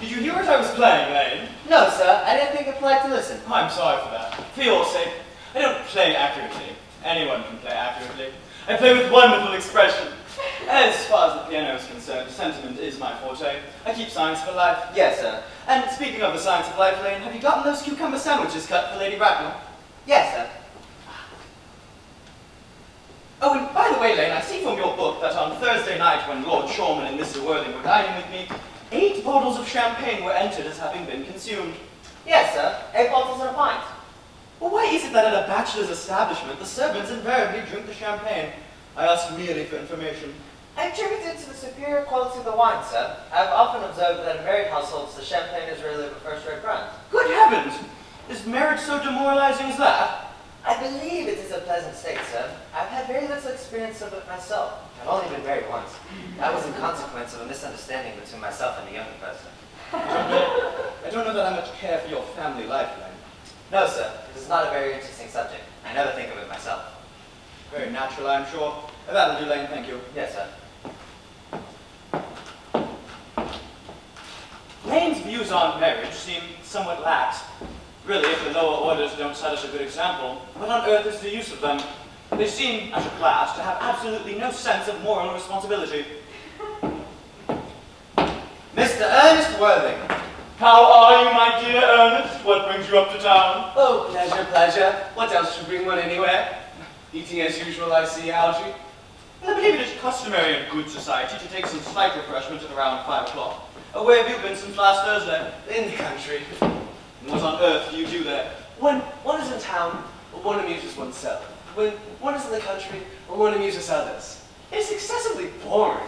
Did you hear what I was playing, Lane? No, sir. I didn't think it polite to listen. I'm sorry for that. For your sake, I don't play accurately. Anyone can play accurately. I play with wonderful expression. As far as the piano is concerned, sentiment is my forte. I keep Science for Life. Yes, sir. And speaking of the Science of Life, Lane, have you gotten those cucumber sandwiches cut for Lady Bracknell? Yes, sir. Oh, and by the way, Lane, I see from your book that on Thursday night when Lord Shorman and Mr. Worthing were dining with me, 8 bottles of champagne were entered as having been consumed. Yes, sir. 8 bottles and a pint. Well, why is it that at a bachelor's establishment, the servants invariably drink the champagne? I ask merely for information. I attribute it to the superior quality of the wine, sir. I've often observed that in married households, the champagne is really of a first-rate brand. Good heavens! Is marriage so demoralizing as that? I believe it is a pleasant state, sir. I've had very little experience of it myself. I've only been married once. That was in consequence of a misunderstanding between myself and a younger person. I don't know that I much care for your family life, Lane. No, sir. It is not a very interesting subject. I never think of it myself. Very natural, I'm sure. That'll do, Lane, thank you. Yes, sir. Lane's views on marriage seem somewhat lax. Really, if the lower orders don't set us a good example, what on earth is the use of them? They seem, as a class, to have absolutely no sense of moral responsibility. Mr. Ernest Worthing. How are you, my dear Earnest? What brings you up to town? Oh, pleasure, pleasure. What else should bring one anywhere? Eating as usual, I see, Algy. I believe it is customary in good society to take some slight refreshment at around 5 o'clock. Where have you been since last Thursday? In the country. And what on earth do you do there? When one is in town, one amuses oneself. When one is in the country, one amuses others. It's excessively boring.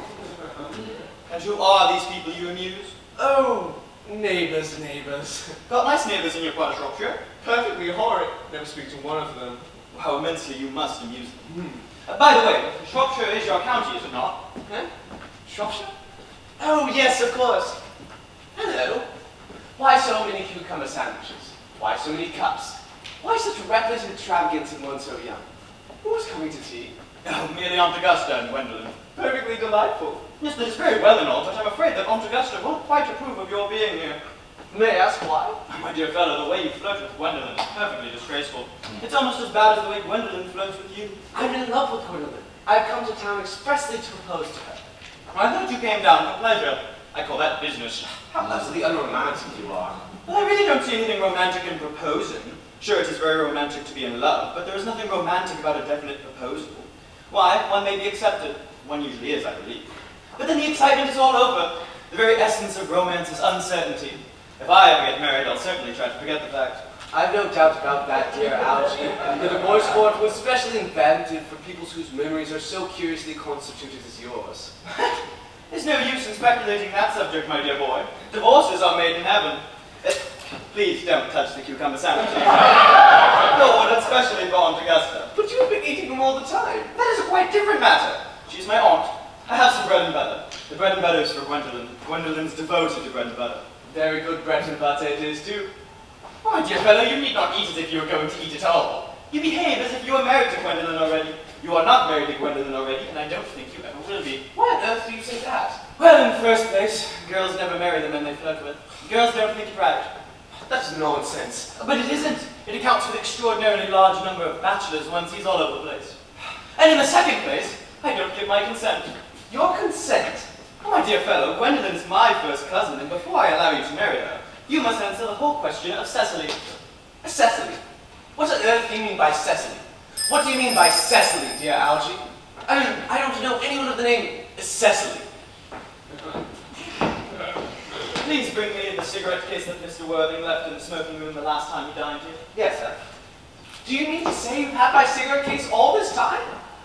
And who are these people you amuse? Oh, neighbours, neighbours. Got nice neighbours in your part of Shropshire? Perfectly horrid. Never speak to one of them. How immensely you must amuse them. By the way, Shropshire is your county, is it not? Huh? Shropshire? Oh, yes, of course. Hello. Why so many cucumber sandwiches? Why so many cups? Why such reckless extravagance in one so young? Who was coming to tea? Oh, merely Aunt Augusta and Gwendolyn. Perfectly delightful. Yes, that is very well and all, but I'm afraid that Aunt Augusta won't quite approve of your being here. May I ask why? My dear fellow, the way you flirt with Gwendolyn is perfectly disgraceful. It's almost as bad as the way Gwendolyn flirts with you. I'm in love with Gwendolyn. I've come to town expressly to propose to her. I thought you came down for pleasure. I call that business. How utterly unromantic you are. Well, I really don't see anything romantic in proposing. Sure, it is very romantic to be in love, but there is nothing romantic about a definite proposal. Why, one may be accepted. One usually is, I believe. But then the excitement is all over. The very essence of romance is uncertainty. If I ever get married, I'll certainly try to forget the fact. I've no doubt about that, dear Algy. The divorce court was specially invented for people whose memories are so curiously constituted as yours. There's no use in speculating that subject, my dear boy. Divorces are made in heaven. Please don't touch the cucumber sandwiches. Lord, especially for Aunt Augusta. But you have been eating them all the time. That is a quite different matter. She's my aunt. I have some bread and butter. The bread and butter is for Gwendolyn. Gwendolyn's devoted to bread and butter. Very good bread and butter it is, too. Oh, my dear fellow, you need not eat as if you were going to eat at all. You behave as if you were married to Gwendolyn already. You are not married to Gwendolyn already, and I don't think you ever will be. Why on earth do you say that? Well, in the first place, girls never marry the men they flirt with. Girls don't think it right. That's nonsense. But it isn't. It accounts for the extraordinarily large number of bachelors one sees all over the place. And in the second place, I don't give my consent. Your consent? Oh, my dear fellow, Gwendolyn is my first cousin, and before I allow you to marry her, you must answer the whole question of Cecily. Cecily? What on earth do you mean by Cecily? What do you mean by Cecily, dear Algy? I don't know anyone of the name Cecily. Please bring me the cigarette case that Mr. Worthing left in the smoking room the last time he dined here. Yes, sir. Do you mean to say you've had my cigarette case all this time?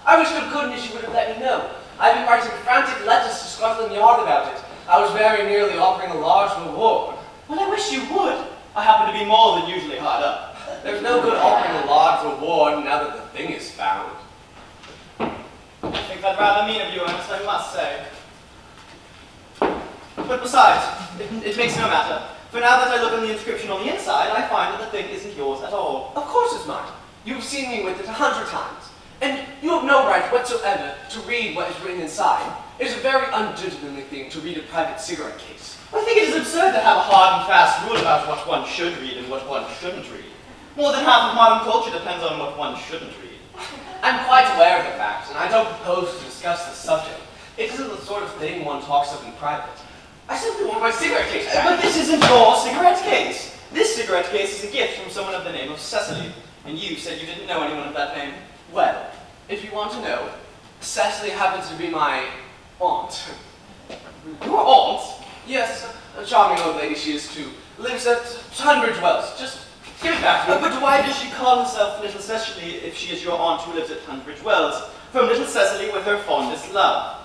I wish to goodness you would have let me know. I've been writing frantic letters to Scotland Yard about it. I was very nearly offering a large reward. Well, I wish you would. I happen to be more than usually hard up. There's no good offering a large reward now that the thing is found. I think that's rather mean of you, Ernest, I must say. But besides, it makes no matter. For now that I look on the inscription on the inside, I find that the thing isn't yours at all. Of course it's mine. You've seen me with it 100 times. And you have no right whatsoever to read what is written inside. It is a very ungentlemanly thing to read a private cigarette case. I think it is absurd to have a hard and fast rule about what one should read and what one shouldn't read. More than half of modern culture depends on what one shouldn't read. I'm quite aware of the fact, and I don't propose to discuss the subject. It isn't the sort of thing one talks of in private. I simply want my cigarette case back. But this isn't your cigarette case. This cigarette case is a gift from someone of the name of Cecily, and you said you didn't know anyone of that name. Well, if you want to know, Cecily happens to be my aunt. Your aunt? Yes, a charming old lady she is too. Lives at Tunbridge Wells. Just give it back to me. But why does she call herself Little Cecily if she is your aunt who lives at Tunbridge Wells? From Little Cecily with her fondest love.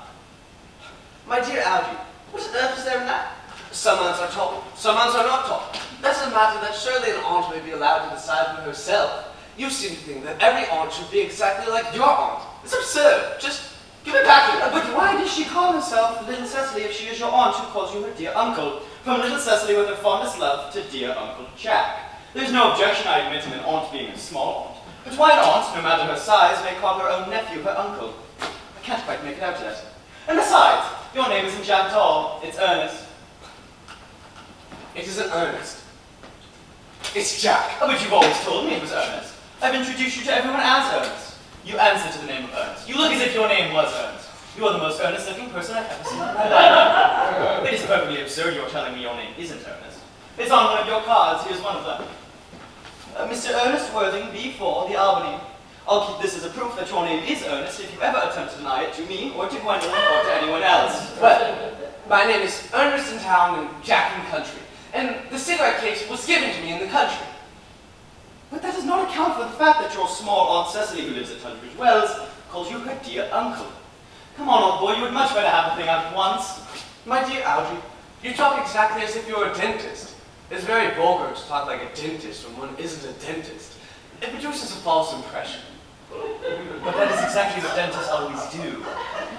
My dear Algie, what on earth is there in that? Some aunts are tall, some aunts are not tall. That's a matter that surely an aunt may be allowed to decide for herself. You seem to think that every aunt should be exactly like your aunt. It's absurd. Just give it back to me. But why does she call herself Little Cecily if she is your aunt who calls you her dear uncle? From Little Cecily with her fondest love to dear Uncle Jack. There's no objection, I admit, in an aunt being a small aunt. But why an aunt, no matter her size, may call her own nephew her uncle? I can't quite make it out yet. And besides, your name isn't Jack at all. It's Ernest. It isn't Earnest. It's Jack. Oh, but you've always told me it was Ernest. I've introduced you to everyone as Ernest. You answer to the name of Ernest. You look as if your name was Ernest. You are the most earnest-looking person I've ever seen in my life. It is perfectly absurd you're telling me your name isn't Ernest. It's on one of your cards. Here's one of them. Mr. Ernest Worthing, B4, the Albany. I'll keep this as a proof that your name is Ernest if you ever attempt to deny it to me, or to Gwendolyn, or to anyone else. Well, my name is Earnest in town and Jack in country, and the cigarette case was given to me in the country. But that does not account for the fact that your small Aunt Cecily, who lives at Tunbridge Wells, calls you her dear uncle. Come on, old boy, you would much better have the thing out at once. My dear Algie, you talk exactly as if you were a dentist. It's very vulgar to talk like a dentist when one isn't a dentist. It produces a false impression. But that is exactly what dentists always do.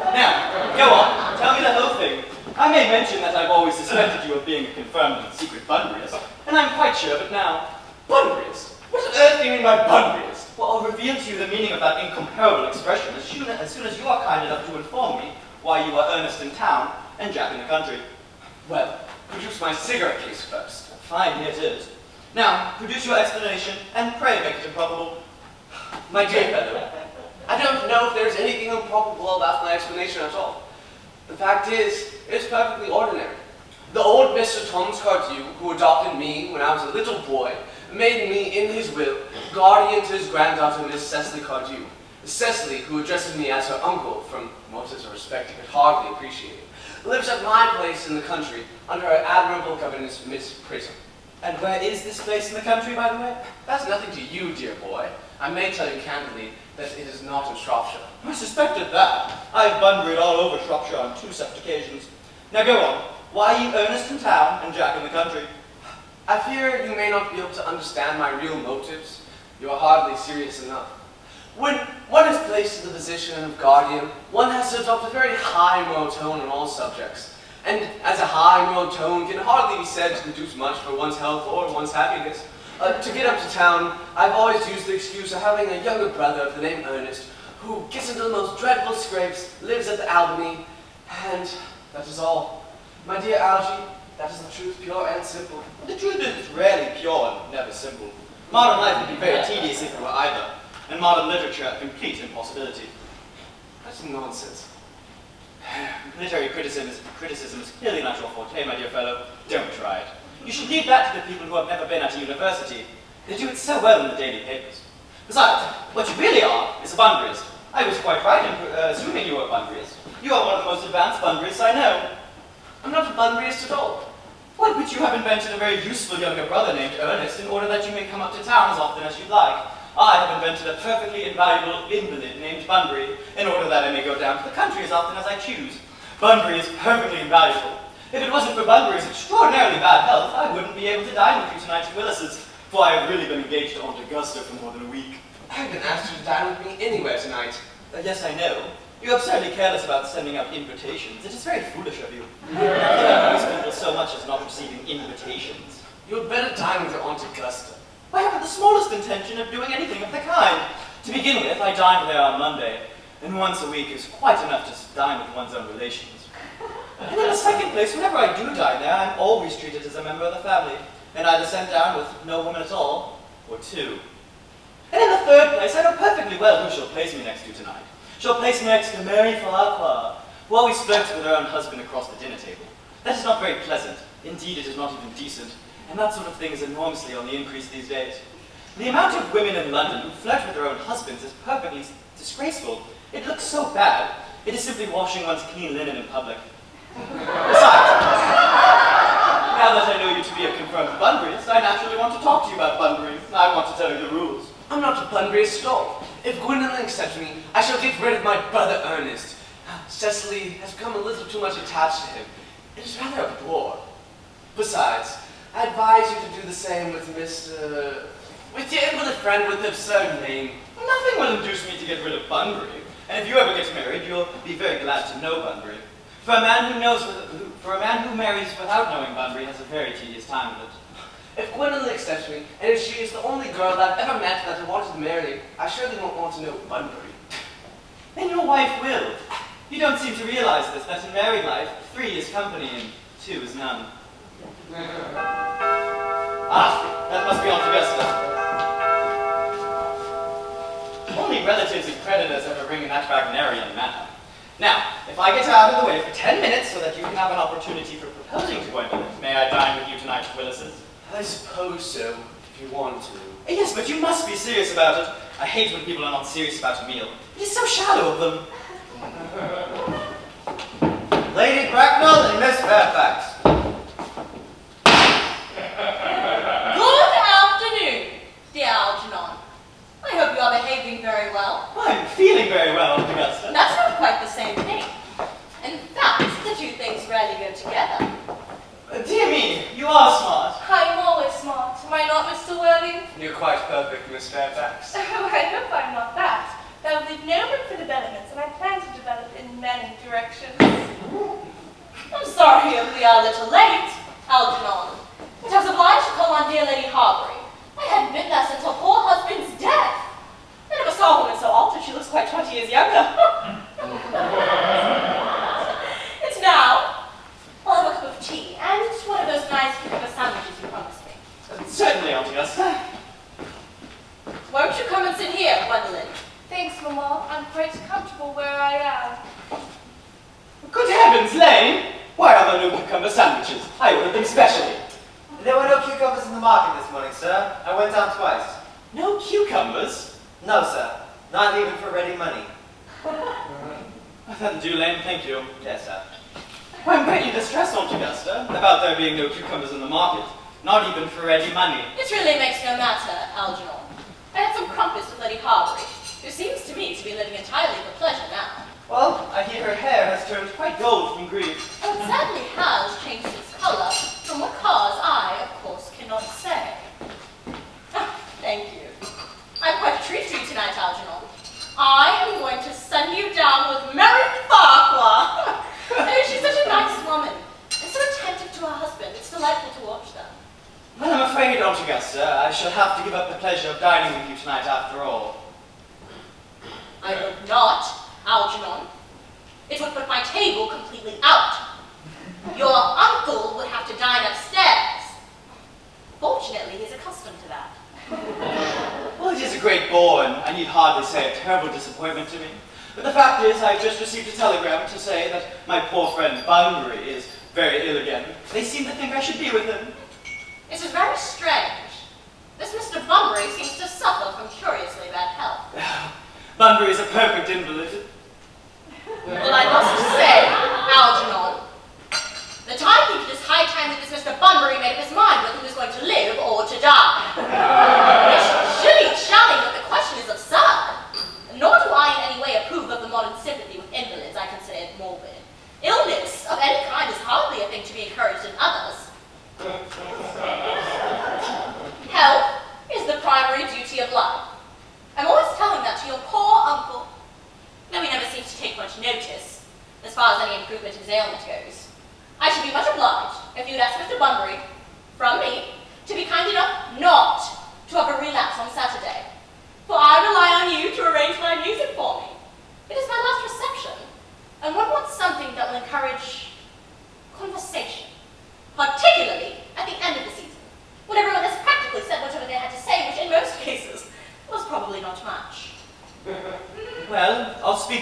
Now, go on, tell me the whole thing. I may mention that I've always suspected you of being a confirmed and secret Bunburyist, and I'm quite sure of it now. Bunburyist? What on earth do you mean by Bunburyist? Well, I'll reveal to you the meaning of that incomparable expression as soon as you are kind enough to inform me why you are Ernest in town and Jack in the country. Well, produce my cigarette case first. Fine, here it is. Now, produce your explanation, and pray make it improbable. My dear fellow, I don't know if there's anything improbable about my explanation at all. The fact is, it's perfectly ordinary. The old Mr. Thomas Cardew, who adopted me when I was a little boy, made me, in his will, guardian to his granddaughter, Miss Cecily Cardew. Cecily, who addresses me as her uncle, from motives of respect he could hardly appreciate, lives at my place in the country, under her admirable governess, Miss Prism. And where is this place in the country, by the way? That's nothing to you, dear boy. I may tell you candidly that it is not in Shropshire. I suspected that. I've Bunburyed all over Shropshire on 2 separate occasions. Now go on. Why are you Ernest in town and Jack in the country? I fear you may not be able to understand my real motives. You are hardly serious enough. When one is placed in the position of guardian, one has to adopt a very high moral tone on all subjects. And as a high moral tone can hardly be said to produce much for one's health or one's happiness. To get up to town, I've always used the excuse of having a younger brother of the name Earnest, who gets into the most dreadful scrapes, lives at the Albany, and that is all. My dear Algie, that is the truth, pure and simple. The truth is it's rarely pure and never simple. Modern life would be very tedious if it were either, and modern literature a complete impossibility. That's nonsense. Literary criticism is clearly not your forte, my dear fellow. Don't try it. You should leave that to the people who have never been at a university. They do it so well in the daily papers. Besides, what you really are is a Bunburyist. I was quite right in assuming you were a Bunburyist. You are one of the most advanced Bunburyists I know. I'm not a Bunburyist at all. Well, but you have invented a very useful younger brother named Earnest in order that you may come up to town as often as you'd like. I have invented a perfectly invaluable invalid named Bunbury in order that I may go down to the country as often as I choose. Bunbury is perfectly invaluable. If it wasn't for Bunbury's extraordinarily bad health, I wouldn't be able to dine with you tonight at Willis's, for I have really been engaged to Aunt Augusta for more than a week. I've been asked you to dine with me anywhere tonight. Yes, I know. You're absurdly careless about sending out invitations. It is very foolish of you. Nothing annoys people so much as not receiving invitations. You had better dine with your Aunt Augusta. I haven't the smallest intention of doing anything of the kind. To begin with, I dine there on Monday, and once a week is quite enough to dine with one's own relations. And in the second place, whenever I do dine there, I'm always treated as a member of the family, and either sent down with no woman at all, or two. And in the third place, I know perfectly well who she'll place me next to tonight. She'll place me next to Mary Farquhar, who always flirts with her own husband across the dinner table. That is not very pleasant. Indeed, it is not even decent. And that sort of thing is enormously on the increase these days. The amount of women in London who flirt with their own husbands is perfectly disgraceful. It looks so bad. It is simply washing one's clean linen in public. Besides, now that I know you to be a confirmed Bunburyist, I naturally want to talk to you about Bunbury. I want to tell you the rules. I'm not a Bunburyist at all. If Gwendolyn accepts me, I shall get rid of my brother Ernest. Cecily has become a little too much attached to him. It is rather a bore. Besides, I advise you to do the same with Mr. with your invalid friend with the absurd name. Nothing will induce me to get rid of Bunbury. And if you ever get married, you'll be very glad to know Bunbury. For a man who marries without knowing Bunbury has a very tedious time of it. If Gwendolyn accepts me, and if she is the only girl I've ever met that I wanted to marry, I surely won't want to know Bunbury. Then your wife will. You don't seem to realize this, that in married life, 3 is company and 2 is none. Ah, that must be Aunt Augusta. Only relatives and creditors ever ring in that Wagnerian manner. Now, if I get out of the way for 10 minutes so that you can have an opportunity for proposing to Gwendolyn, may I dine with you tonight at Willis's? I suppose so, if you want to. Yes, but you must be serious about it. I hate when people are not serious about a meal. It is so shallow of them. Lady Bracknell and Miss Fairfax. Good afternoon, dear Algernon. I hope you are behaving very well. I'm feeling very well, Aunt Augusta. That's not quite the same thing. In fact, the two things rarely go together. Dear me, you are smart. I am always smart, am I not, Mr. Worthing? You're quite perfect, Miss Fairfax. Oh, I hope I'm not that. That will leave no room for developments, and I plan to develop in many directions. I'm sorry if we are a little late, Algernon, but I was obliged to call on dear Lady Harbury. I hadn't been there since her poor husband's death. I never saw a woman so altered. She looks quite 20 years younger. It's now. I'll have a cup of tea and one of those nice cucumber sandwiches you promised me. Certainly, Aunt Augusta. Won't you come and sit here, Gwendolyn? Thanks, Mamma. I'm quite comfortable where I am. Good heavens, Lane! Why are there no cucumber sandwiches? I ordered them specially. There were no cucumbers in the market this morning, sir. I went down twice. No cucumbers? No, sir. Not even for ready money. That'll do, Lane, thank you. Yes, sir. Well, I'm greatly distressed, Aunt Augusta, about there being no cucumbers in the market. Not even for ready money. It really makes no matter, Algernon. I had some crumpets with Lady Harbury, who seems to me to be living entirely for pleasure now. Well, I hear her hair has turned quite gold from grief. Well, it sadly has changed its colour, from what cause I, of course, cannot say. Thank you. I've quite a treat for you tonight, Algernon. I am going to send you down with Mary Farquhar. Oh, she's such a nice woman, and so attentive to her husband. It's delightful to watch them. Well, I'm afraid, Aunt Augusta, I shall have to give up the pleasure of dining with you tonight after all. I hope not, Algernon. It would put my table completely out. Your uncle would have to dine upstairs. Fortunately, he's accustomed to that. Well, it is a great bore, and I need hardly say a terrible disappointment to me. But the fact is, I've just received a telegram to say that my poor friend Bunbury is very ill again. They seem to think I should be with him. This is very strange. This Mr. Bunbury seems to suffer from curiously bad health. Bunbury is a perfect invalid. Well, I must say, Algernon, that I think it is high time that this Mr. Bunbury made up his mind whether he was going to live or to die. This shilly-shallying with the question is absurd. Nor do I in any way approve of the modern sympathy with invalids. I consider it morbid. Illness of any kind is hardly a thing to be encouraged in others. Health is the primary duty of life. I'm always telling that to your poor uncle. Never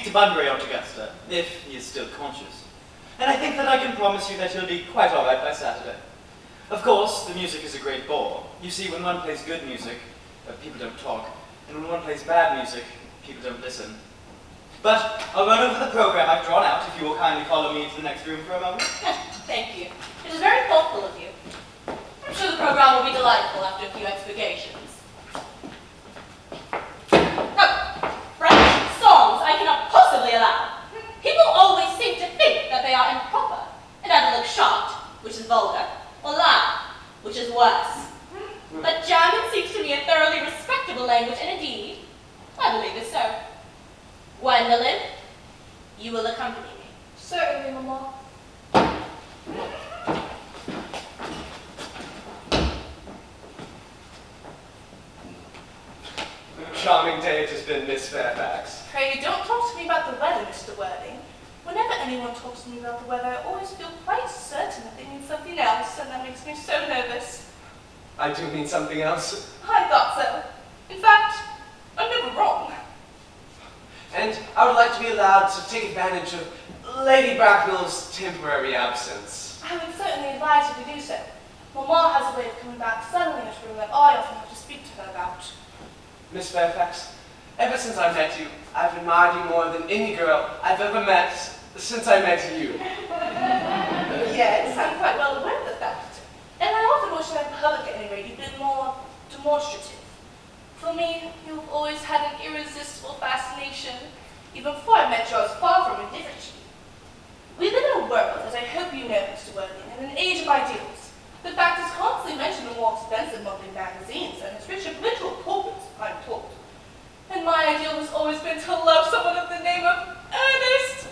speak to Bunbury out Augusta, if he is still conscious. And I think that I can promise you that he'll be quite all right by Saturday. Of course, the music is a great bore. You see, when one plays good music, people don't talk. And when one plays bad music, people don't listen. But I'll run over the program I've drawn out if you will kindly follow me to the next room for a moment. Thank you. It is very thoughtful of you. I'm sure the program will be delightful after a few explications. Oh, French songs I cannot possibly allow. People always seem to think that they are improper, and either look shocked, which is vulgar, or laugh, which is worse. But German seems to be a thoroughly respectable language, and indeed, I believe it so. Gwendolyn, you will accompany me. Certainly, Mamma. Charming day it has been, Miss Fairfax. Pray, don't talk to me about the weather, Mr. Worthing. Whenever anyone talks to me about the weather, I always feel quite certain that they mean something else, and that makes me so nervous. I do mean something else. I thought so. In fact, I'm never wrong. And I would like to be allowed to take advantage of Lady Bracknell's temporary absence. I would certainly advise you to do so. Mamma has a way of coming back suddenly into a room that I often have to speak to her about. Miss Fairfax, ever since I met you, I've admired you more than any girl I've ever met since I met you. Yes, I'm quite well aware of the fact. And I often wish that in public at any rate you'd been more demonstrative. For me, you've always had an irresistible fascination. Even before I met you, I was far from indifferent to you. We live in a world, as I hope you know, Mr. Worthing, in an age of ideals. The fact is constantly mentioned in more expensive monthly magazines and has reached habitual pulpits, I'm told. And my ideal has always been to love someone of the name of Earnest.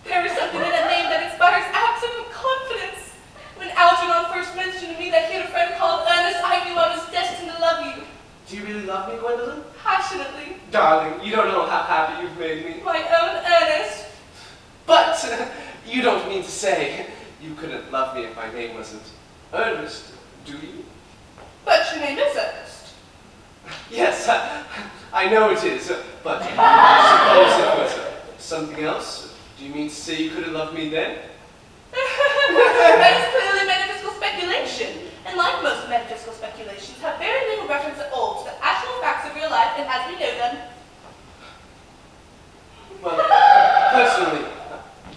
There is something in that name that inspires absolute confidence. When Algernon first mentioned to me that he had a friend called Earnest, I knew I was destined to love you. Do you really love me, Gwendolyn? Passionately. Darling, you don't know how happy you've made me. My own Earnest. But you don't mean to say you couldn't love me if my name wasn't Earnest, do you? But your name is Earnest. Yes, I know it is, but suppose it was something else? Do you mean to say you couldn't love me then? That is clearly metaphysical speculation. And like most metaphysical speculations, have very little reference at all to the actual facts of real life and as we know them. Well, personally,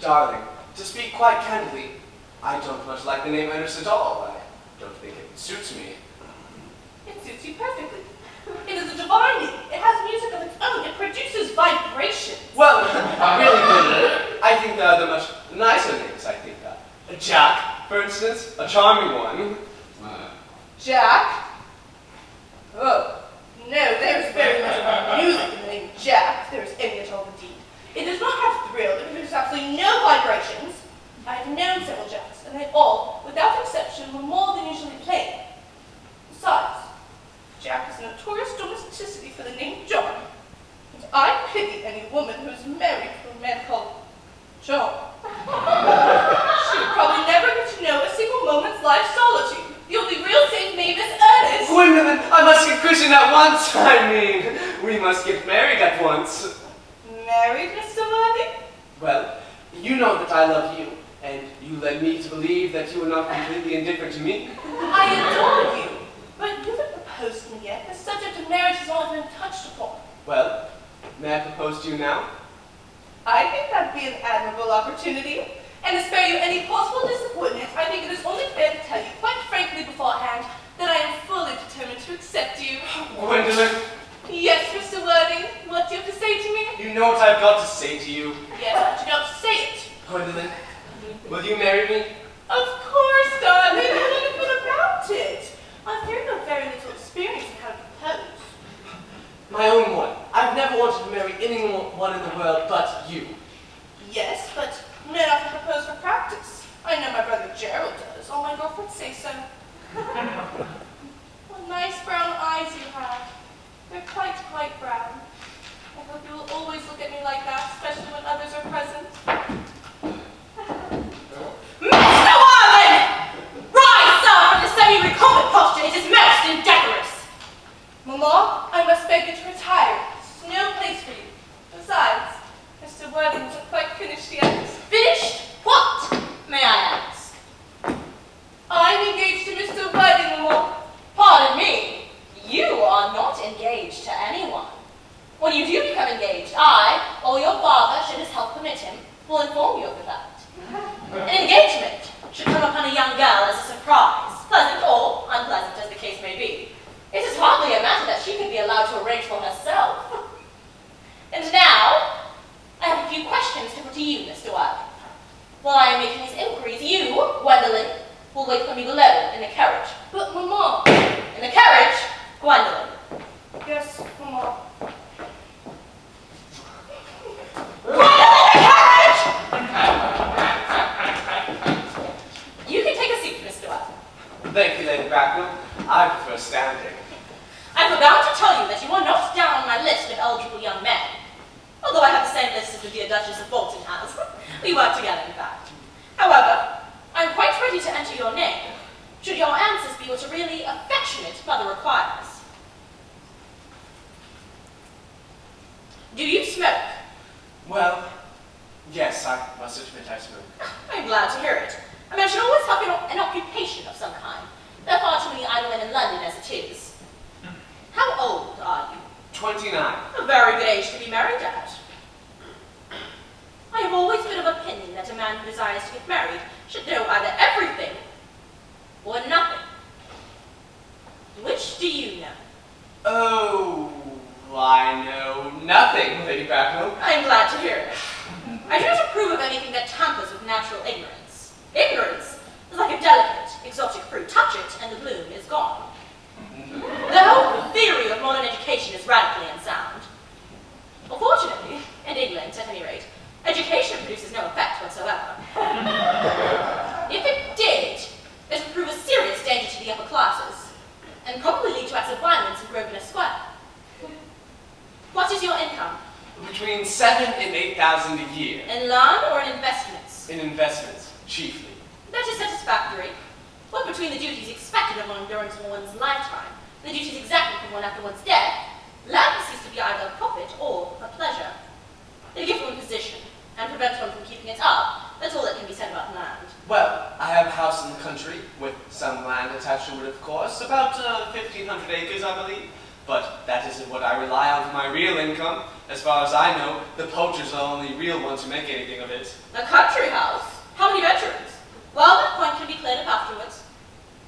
darling, to speak quite candidly, I don't much like the name Earnest at all. I don't think it suits me. It suits you perfectly. It is a divine name. It has music of its own. It produces vibrations. Well, really, Gwendolyn, I think there are the much nicer names, I think. Jack, for instance, a charming one. Jack? Oh, no, there is very much music in the name Jack, if there is any at all indeed. It does not have thrill. It produces absolutely no vibrations. I have known several Jacks, and they all, without exception, were more than usually plain. Besides, Jack has notorious domesticity for the name John, and I pity any woman who is married to a man called John. She would probably never get to know a single moment's life solitude. The only real safe name is Earnest. Gwendolyn, I must get christened at once. I mean, we must get married at once. Married, Mr. Worthing? Well, you know that I love you, and you led me to believe that you were not completely indifferent to me. I adore you, but you haven't proposed to me yet. The subject of marriage has not been touched upon. Well, may I propose to you now? I think that'd be an admirable opportunity. And to spare you any possible disappointment, I think it is only fair to tell you quite frankly beforehand that I am fully determined to accept you. Gwendolyn, Yes, Mr. Worthing, what do you have to say to me? you know what I've got to say to you. Yes, but you don't say it. Gwendolyn, will you marry me? Of course, darling. I know nothing about it. I've very little experience in how to propose. My own one. I've never wanted to marry anyone in the world but you. Yes, but men often propose for practice. I know my brother Gerald does. All my girlfriends say so. What nice brown eyes you have. They're quite brown. I hope you will always look at me like that, especially when others are present. Mr. Worthing! Rise up from the semi-recumbent posture. It is most indecorous. Mamma, I must beg you to retire. This is no place for you. Besides, Mr. When you do become engaged, I, or your father, should his health permit him, will inform you of the fact. An engagement should come upon a young girl as a surprise, pleasant or unpleasant as the case may be. It is hardly a matter that she could be allowed to arrange for herself. And now, I have a few questions to put to you, Mr. Wilde. While I am making these inquiries, you, Gwendolyn, will wait for me below in the carriage. But, Mama. In the carriage, Gwendolyn. Yes, Mama. You can take a seat, Mr. Wilde. Thank you, Lady Bracknell. I prefer standing. I forgot to tell you that you are not down on my list of eligible young men. Although I have the same list as the dear Duchess of Bolton has. We work together, in fact. However, I'm quite ready to enter your name, should your answers be what a really affectionate mother requires. Do you smoke? Well, yes, I must admit I smoke. I'm glad to hear it. A man should always have an occupation of some kind. There are far too many idle men in London as it is. How old are you? 29. A very good age to be married at. I have always been of opinion that a man who desires to get married should know either everything or nothing. Which do you know? Oh, I know nothing, Lady Bracknell. I am glad to hear it. I do not approve of anything that tampers with natural ignorance. Ignorance is like a delicate, exotic fruit. Touch it, and the bloom is gone. The whole theory of modern education is radically unsound. Unfortunately, in England, at any rate, education produces no effect whatsoever. If it did, it would prove a serious danger to the upper classes, and probably lead to acts of violence in Grosvenor Square. What is your income? Between 7,000 and 8,000 a year. In land or in investments? In investments, chiefly. That is satisfactory. What between the duties expected of one during one's lifetime, and the duties exacted from one after one's death, land ceases to be either a profit or a pleasure. It gives one position, and prevents one from keeping it up. That's all that can be said about land. Well, I have a house in the country, with some land attached to it, of course, about 1,500 acres, I believe. But that isn't what I rely on for my real income. As far as I know, the poachers are the only real ones who make anything of it. A country house? How many bedrooms? Well, that point can be cleared up afterwards.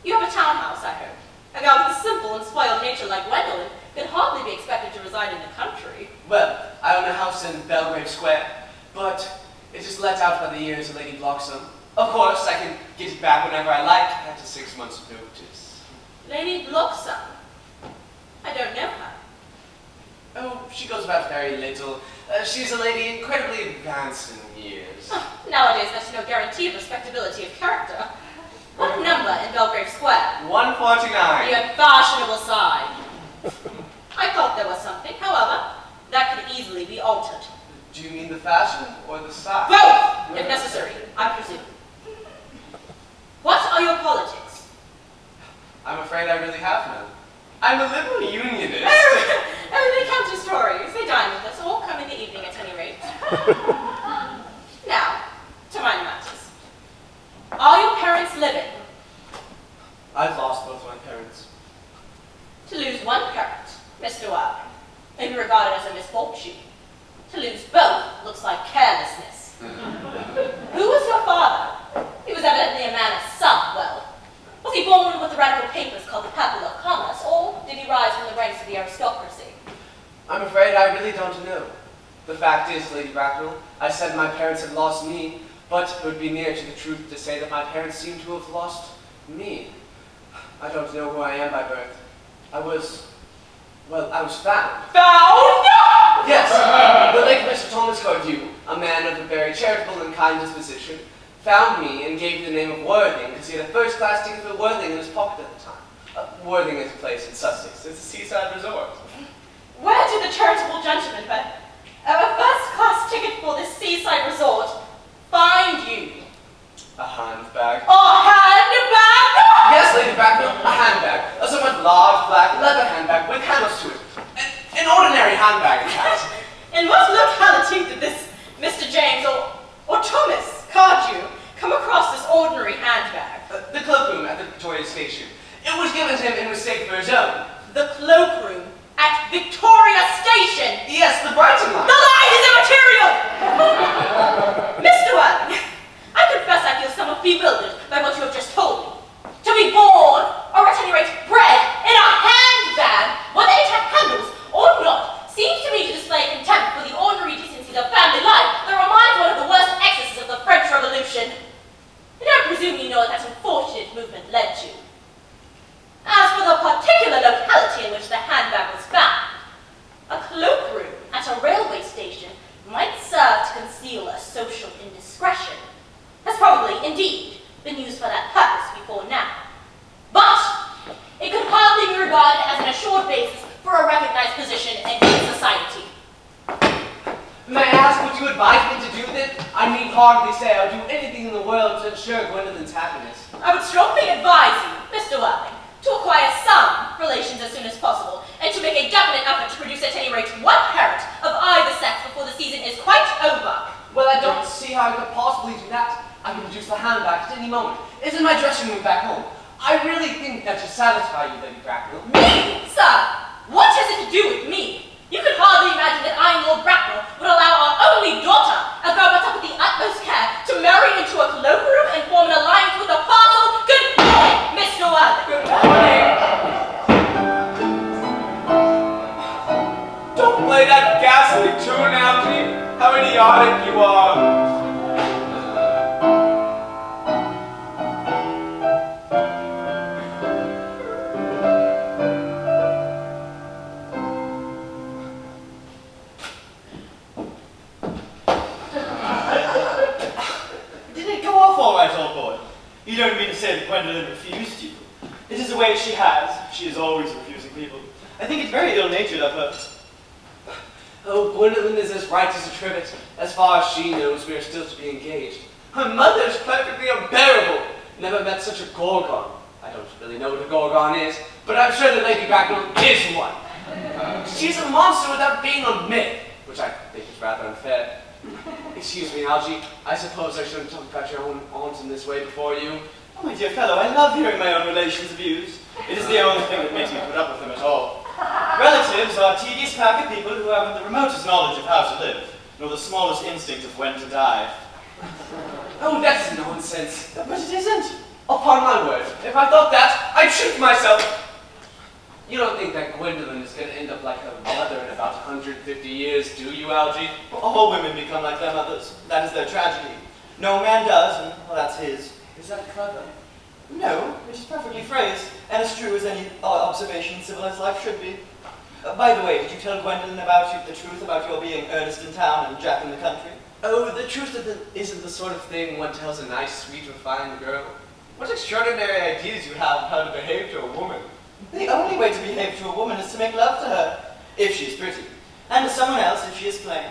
You have a townhouse, I heard. A girl with a simple and spoiled nature like Gwendolyn could hardly be expected to reside in the country. Well, I own a house in Belgrave Square, but it is let out by the year to Lady Bloxham. Of course, I can get it back whenever I like, after 6 months' notice. Lady Bloxham? I don't know her. Oh, she goes about very little. She's a lady incredibly advanced in years. Nowadays, that's no guarantee of respectability of character. What number in Belgrave Square? 149. The unfashionable side. I thought there was something, however, that could easily be altered. Do you mean the fashion or the size? Both, if necessary, I presume. What are your politics? I'm afraid I really have none. I'm a liberal unionist. They come to stories. They dine with us, or come in the evening at any rate. Now, to minor matters. Are your parents living? I've lost both my parents. To lose one parent, Mr. Wilde, may be regarded as a misfortune. To lose both looks like carelessness. Who was your father? He was evidently a man of some wealth. Was he born in what the radical papers call the purple of commerce, or did he rise from the ranks of the aristocracy? I'm afraid I really don't know. The fact is, Lady Bracknell, I said my parents had lost me, but it would be near to the truth to say that my parents seem to have lost me. I don't know who I am by birth. I was found. Found? Yes, the late Mr. Thomas Cardew, a man of a very charitable and kind disposition, found me and gave me the name of Worthing because he had a first-class ticket for Worthing in his pocket at the time. Worthing is a place in Sussex. It's a seaside resort. Where did the charitable gentleman who had a first-class ticket for this seaside resort find you? A handbag. A handbag? Yes, Lady Bracknell, a handbag. A somewhat large black leather handbag with handles to it. An ordinary handbag, in fact. In what locality did this Mr. James or Thomas Cardew come across this ordinary handbag? The cloakroom at the Victoria Station. It was given to him in mistake for his own. The cloakroom at Victoria Station? Yes, the Brighton line. The line is immaterial! Mr. Worthing, I confess I feel somewhat bewildered by what you have just told me. To be born, or at any rate bred, in a handbag, whether it had handles or not, seems to me to display contempt for the ordinary decencies of family life that reminds one of the worst excesses of the French Revolution. I don't presume you know what that unfortunate movement led to. As for the particular locality in which the handbag was found, a cloakroom at a railway station might serve to conceal a social indiscretion, has probably, indeed, been used for that purpose before now. But it could hardly be regarded as an assured basis for a recognized position in human society. May I ask what you advise me to do then? I need hardly say I'll do anything in the world to ensure Gwendolyn's happiness. I would strongly advise you, Mr. Worthing, to acquire some relations as soon as possible, and to make a definite effort to produce at any rate one parent of either sex before the season is quite over. Well, I don't see how I could possibly do that. I can produce the handbag at any moment. It's in my dressing room back home. I really think that should satisfy you, Lady Bracknell. Me? Sir, what has it to do with me? You could hardly imagine that I, Lord Bracknell, would allow our only daughter, a girl brought up with the utmost care, to marry into a cloakroom and form an alliance with a parcel. Good morning, Mr. Worthing. Good morning. Don't play that ghastly tune, Algie. How idiotic you are. You don't mean to say that Gwendolyn refused you? It is a way she has. She is always refusing people. I think it's very ill-natured of her. Oh, Gwendolyn is as right as a trivet. As far as she knows, we are still to be engaged. Her mother's perfectly unbearable. Never met such a gorgon. I don't really know what a gorgon is, but I'm sure that Lady Bracknell is one. She's a monster without being a myth, which I think is rather unfair. Excuse me, Algie. I suppose I shouldn't talk about your own aunts in this way before you. Oh, my dear fellow, I love hearing my own relations abused. It is the only thing that makes me put up with them at all. Relatives are tedious pack of people who haven't the remotest knowledge of how to live, nor the smallest instinct of when to die. Oh, that's nonsense. But it isn't. Upon my word, if I thought that, I'd shoot myself. You don't think that Gwendolyn is going to end up like her mother in about 150 years, do you, Algie? Well, all women become like their mothers. That is their tragedy. No man does, and well, that's his. Is that clever? No, it is perfectly phrased, and as true as any observation in civilized life should be. By the way, did you tell Gwendolyn about the truth about your being Earnest in town and Jack in the country? Oh, the truth isn't the sort of thing one tells a nice, sweet, refined girl. What extraordinary ideas you have of how to behave to a woman. The only way to behave to a woman is to make love to her, if she is pretty, and to someone else if she is plain.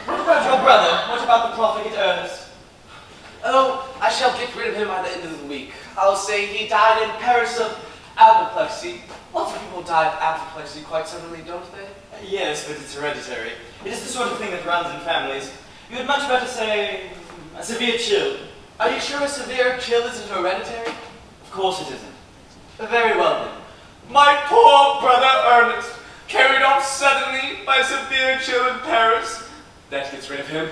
What about your brother? What about the profligate Earnest? Oh, I shall get rid of him by the end of the week. I'll say he died in Paris of apoplexy. Lots of people die of apoplexy quite suddenly, don't they? Yes, but it's hereditary. It is the sort of thing that runs in families. You had much better say a severe chill. Are you sure a severe chill isn't hereditary? Of course it isn't. Very well then. My poor brother Earnest, carried off suddenly by a severe chill in Paris. That gets rid of him.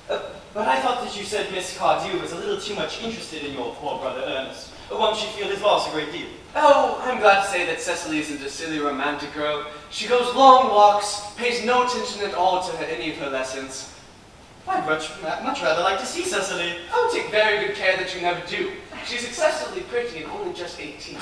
But I thought that you said Miss Cardew was a little too much interested in your poor brother Earnest. Won't she feel his loss a great deal? Oh, I'm glad to say that Cecily isn't a silly romantic girl. She goes long walks, pays no attention at all to any of her lessons. I'd much rather like to see Cecily. Oh, take very good care that you never do. She's excessively pretty and only just 18.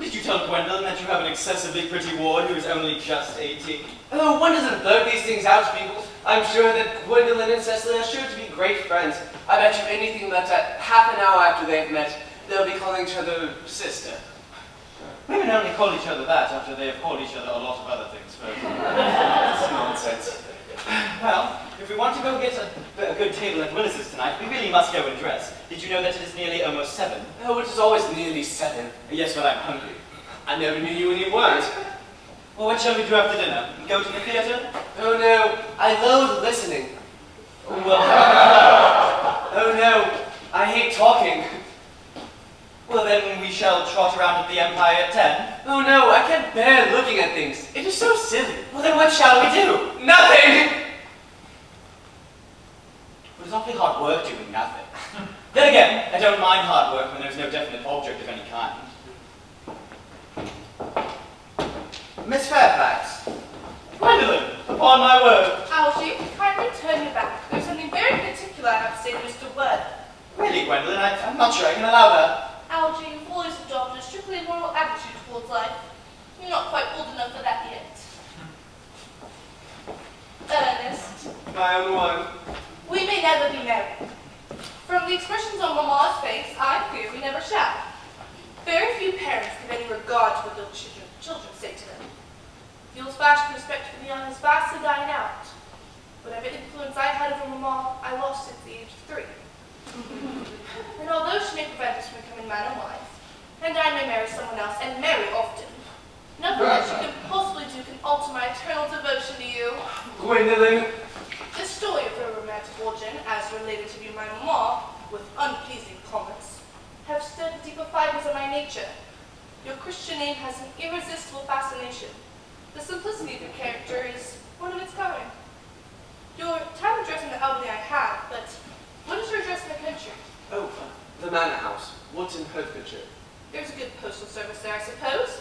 Did you tell Gwendolyn that you have an excessively pretty ward who is only just 18? Oh, one doesn't blurt these things out to people. I'm sure that Gwendolyn and Cecily are sure to be great friends. I bet you anything that half an hour after they've met, they'll be calling each other sister. Women only call each other that after they have called each other a lot of other things first. That's nonsense. Well, if we want to go get a good table at Willis's tonight, we really must go and dress. Did you know that it is nearly almost 7? Oh, it is always nearly 7. Yes, but I'm hungry. I never knew you when you weren't. Well, what shall we do after dinner? Go to the theatre? Oh no, I loathe listening. Well, oh no, I hate talking. well then we we shall trot around at the Empire at 10? Oh no, I can't bear looking at things. It is so silly. Well, then what shall we do? Nothing! It was awfully hard work doing nothing. Then again, I don't mind hard work when there's no definite object of any kind. Miss Fairfax. Gwendolyn, upon my word. Algy, kindly turn your back. There's something very particular I have to say to Mr. Worth. Really, Gwendolyn, I'm not sure I can allow that. Algy, you've always adopted a strictly moral attitude towards life. You're not quite old enough for that yet. Earnest, My own one. we may never be married. From the expressions on Mamma's face, I fear we never shall. Very few parents give any regard to what their children say to them. The old-fashioned respect for the young is vastly dying out. Whatever influence I had over Mamma, I lost at the age of 3. And although she may prevent us from becoming man and wife, and I may marry someone else, and marry often, nothing that she could possibly do can alter my eternal devotion to you. Gwendolyn. The story of her romantic origin, as related to you, my Mamma, with unpleasing comments, have stirred the deeper fibers of my nature. Your Christian name has an irresistible fascination. The simplicity of your character is one of its kind. Your town address in the Albany I have, but what is your address in the country? Oh, the Manor House. What's in Hertfordshire? There's a good postal service there, I suppose.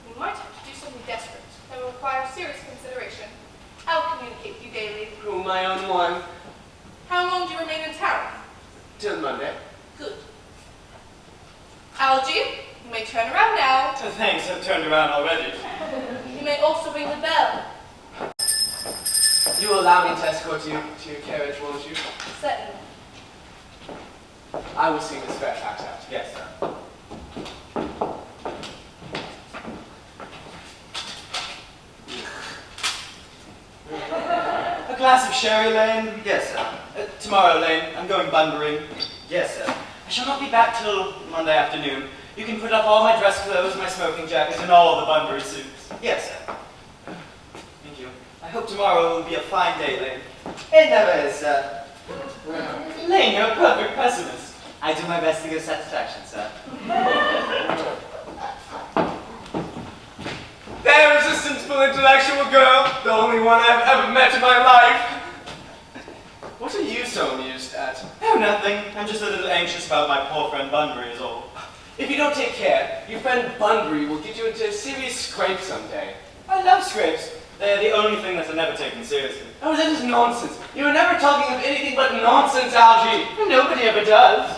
You might have to do something desperate that will require serious consideration. I'll communicate with you daily. Oh, my own one. How long do you remain in town? Till Monday. Good. Algy, you may turn around now. Thanks, I've turned around already. You may also ring the bell. You will allow me to escort you to your carriage, won't you? Certainly. I will see Miss Fairfax out. Yes, sir. A glass of sherry, Lane? Yes, sir. Tomorrow, Lane. I'm going Bunbury. Yes, sir. I shall not be back till Monday afternoon. You can put up all my dress clothes, my smoking jackets, and all the Bunbury suits. Yes, sir. Thank you. I hope tomorrow will be a fine day, Lane. It never is, sir. Lane, you're a perfect pessimist. I do my best to give satisfaction, sir. That irresistible intellectual girl, the only one I've ever met in my life. What are you so amused at? Oh, nothing. I'm just a little anxious about my poor friend Bunbury is all. If you don't take care, your friend Bunbury will get you into a serious scrape someday. I love scrapes. They're the only thing that are never taken seriously. Oh, that is nonsense. You are never talking of anything but nonsense, Algy. Nobody ever does.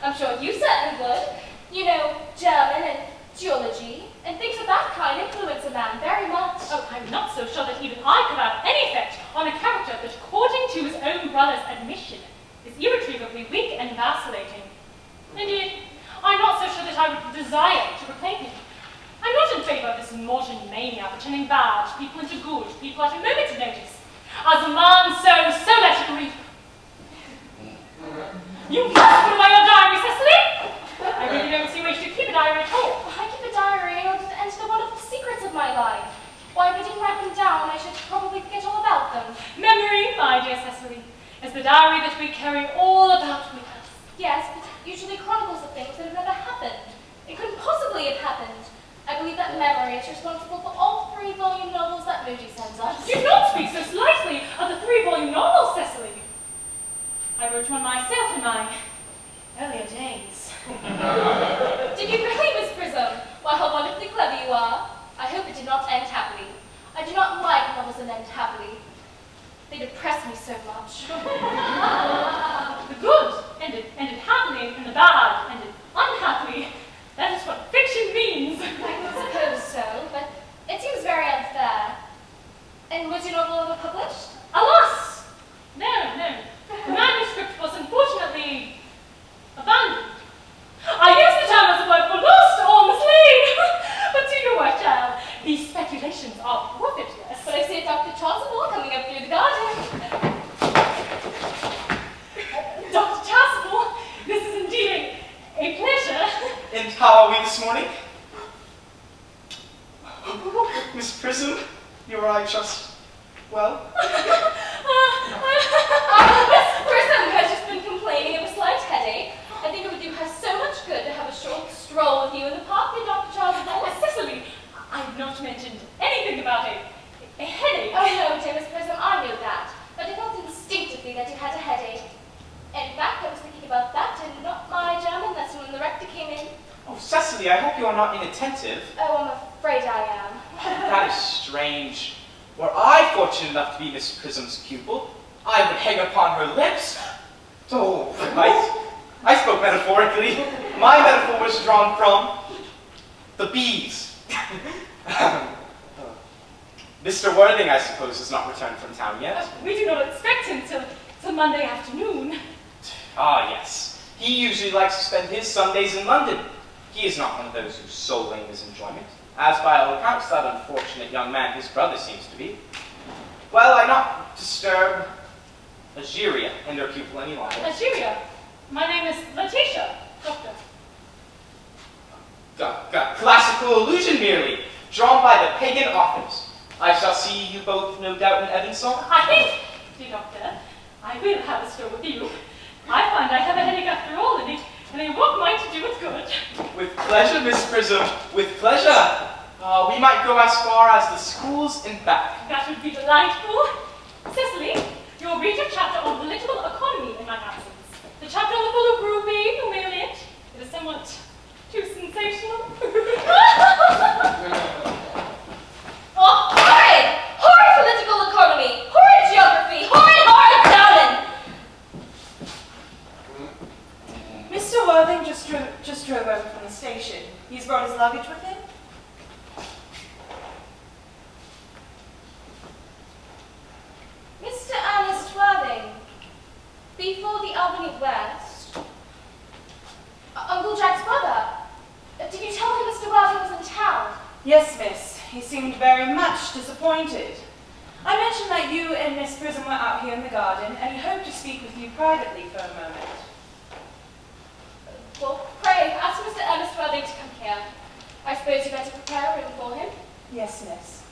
I'm sure you certainly would. You know, German and geology, and things of that kind influence a man very much. Oh, I'm not so sure that even I could have any effect on a character that, according to his own brother's admission, is irretrievably weak and vacillating. Indeed, I'm not so sure that I would desire to replace him. I'm not in favour of this modern mania for turning bad people into good people at a moment's notice. As a man sows, so let him reap. You must put away your diary, Cecily! I really don't see why you should keep a diary at all. I keep a diary in order to enter the wonderful secrets of my life. Why, if I didn't write them down, I should probably forget all about them. Memory, my dear Cecily, is the diary that we carry all about with us. Yes, but it usually chronicles of things that have never happened. It couldn't possibly have happened. I believe that memory is responsible for all 3-volume novels that Moody sends us. Do not speak so slightly of the 3-volume novel, Cecily. I wrote one myself in my earlier days. Did you really, Miss Prism? Well, how wonderfully clever you are. I hope it did not end happily. I do not like novels that end happily. They depress me so much. The good ended happily, and the bad ended unhappily. That is what fiction means. I suppose so, but it seems very unfair. And was your novel ever published? Alas! No. The manuscript was unfortunately abandoned. I use the term as a word for lost or mislaid. But do you know what, child? These speculations are profitless. But I see Dr. Chasuble coming up through the garden. Dr. Chasuble, this is indeed a pleasure. And how are we this morning? Miss Prism, you or I trust well? Miss Prism has just been complaining of a slight headache. I think it would do her so much good to have a short stroll with you in the park, dear Dr. Chasuble. Oh, Cecily, I've not mentioned anything about a headache. Oh no, dear Miss Prism, I know that. But I felt instinctively that you had a headache. In fact, I was thinking about that and not my German lesson when the rector came in. Oh, Cecily, I hope you are not inattentive. Oh, I'm afraid I am. That is strange. Were I fortunate enough to be Miss Prism's pupil, I would hang upon her lips. Oh, I spoke metaphorically. My metaphor was drawn from the bees. Mr. Worthing, I suppose, has not returned from town yet. We do not expect him till Monday afternoon. Ah, yes. He usually likes to spend his Sundays in London. He is not one of those whose sole aim is enjoyment, as by all accounts that unfortunate young man, his brother, seems to be. Well, I not disturb Ageria and her pupil any longer. Ageria, my name is Letitia, doctor. Classical illusion merely, drawn by the pagan authors. I shall see you both, no doubt, in Evanston. I think, dear doctor, I will have a stroll with you. I find I have a headache after all, and a walk might do it good. With pleasure, Miss Prism, with pleasure. We might go as far as the schools and back. That would be delightful. Cecily, you will read your chapter on political economy in my absence. The chapter on the full of grouping, you may omit. It is somewhat too sensational. Oh, horrid! Horrid political economy! Horrid geography! Horrid German! Mr. Worthing just drove over from the station. He's brought his luggage with him? Mr. Earnest Worthing, before the Albany West. Uncle Jack's brother. Did you tell him Mr. Worthing was in town? Yes, miss. He seemed very much disappointed. I mentioned that you and Miss Prism were out here in the garden, and he hoped to speak with you privately for a moment. Well, pray, ask Mr. Earnest Worthing to come here. I suppose you better prepare a room for him. Yes, miss.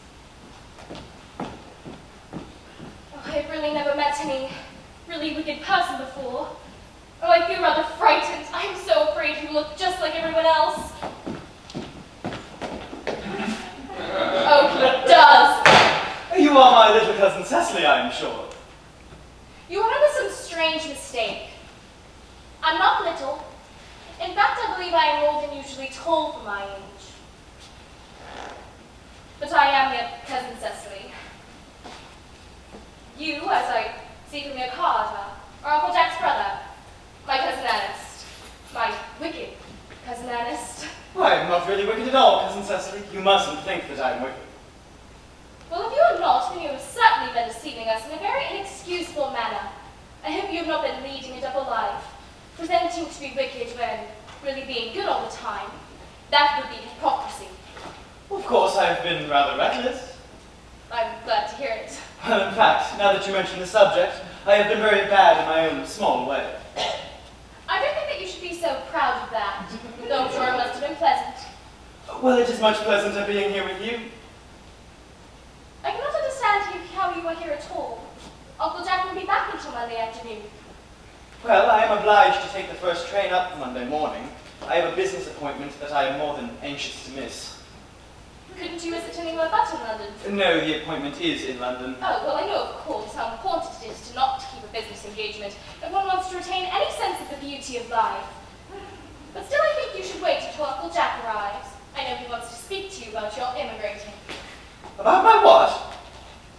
Oh, I've really never met any really wicked person before. Oh, I feel rather frightened. I'm so afraid you look just like everyone else. Oh, he does. You are my little cousin Cecily, I am sure. You are under some strange mistake. I'm not little. In fact, I believe I am old and usually tall for my age. But I am your cousin Cecily. You, as I see from your card, are Uncle Jack's brother, my cousin Earnest. My wicked cousin Ernest. Why, I'm not really wicked at all, Cousin Cecily. You mustn't think that I'm wicked. Well, if you are not, then you have certainly been deceiving us in a very inexcusable manner. I hope you have not been leading a double life, pretending to be wicked when really being good all the time. That would be hypocrisy. Of course, I've been rather reckless. I'm glad to hear it. Well, in fact, now that you mention the subject, I have been very bad in my own small way. I don't think that you should be so proud of that, though I'm sure it must have been pleasant. Well, it is much pleasanter being here with you. I cannot understand how you are here at all. Uncle Jack will be back until Monday afternoon. Well, I am obliged to take the first train up Monday morning. I have a business appointment that I am more than anxious to miss. Couldn't you visit anyone but in London? No, the appointment is in London. Oh, well, I know, of course, how important it is to not keep a business engagement if one wants to retain any sense of the beauty of life. But still, I think you should wait until Uncle Jack arrives. I know he wants to speak to you about your immigrating. About my what?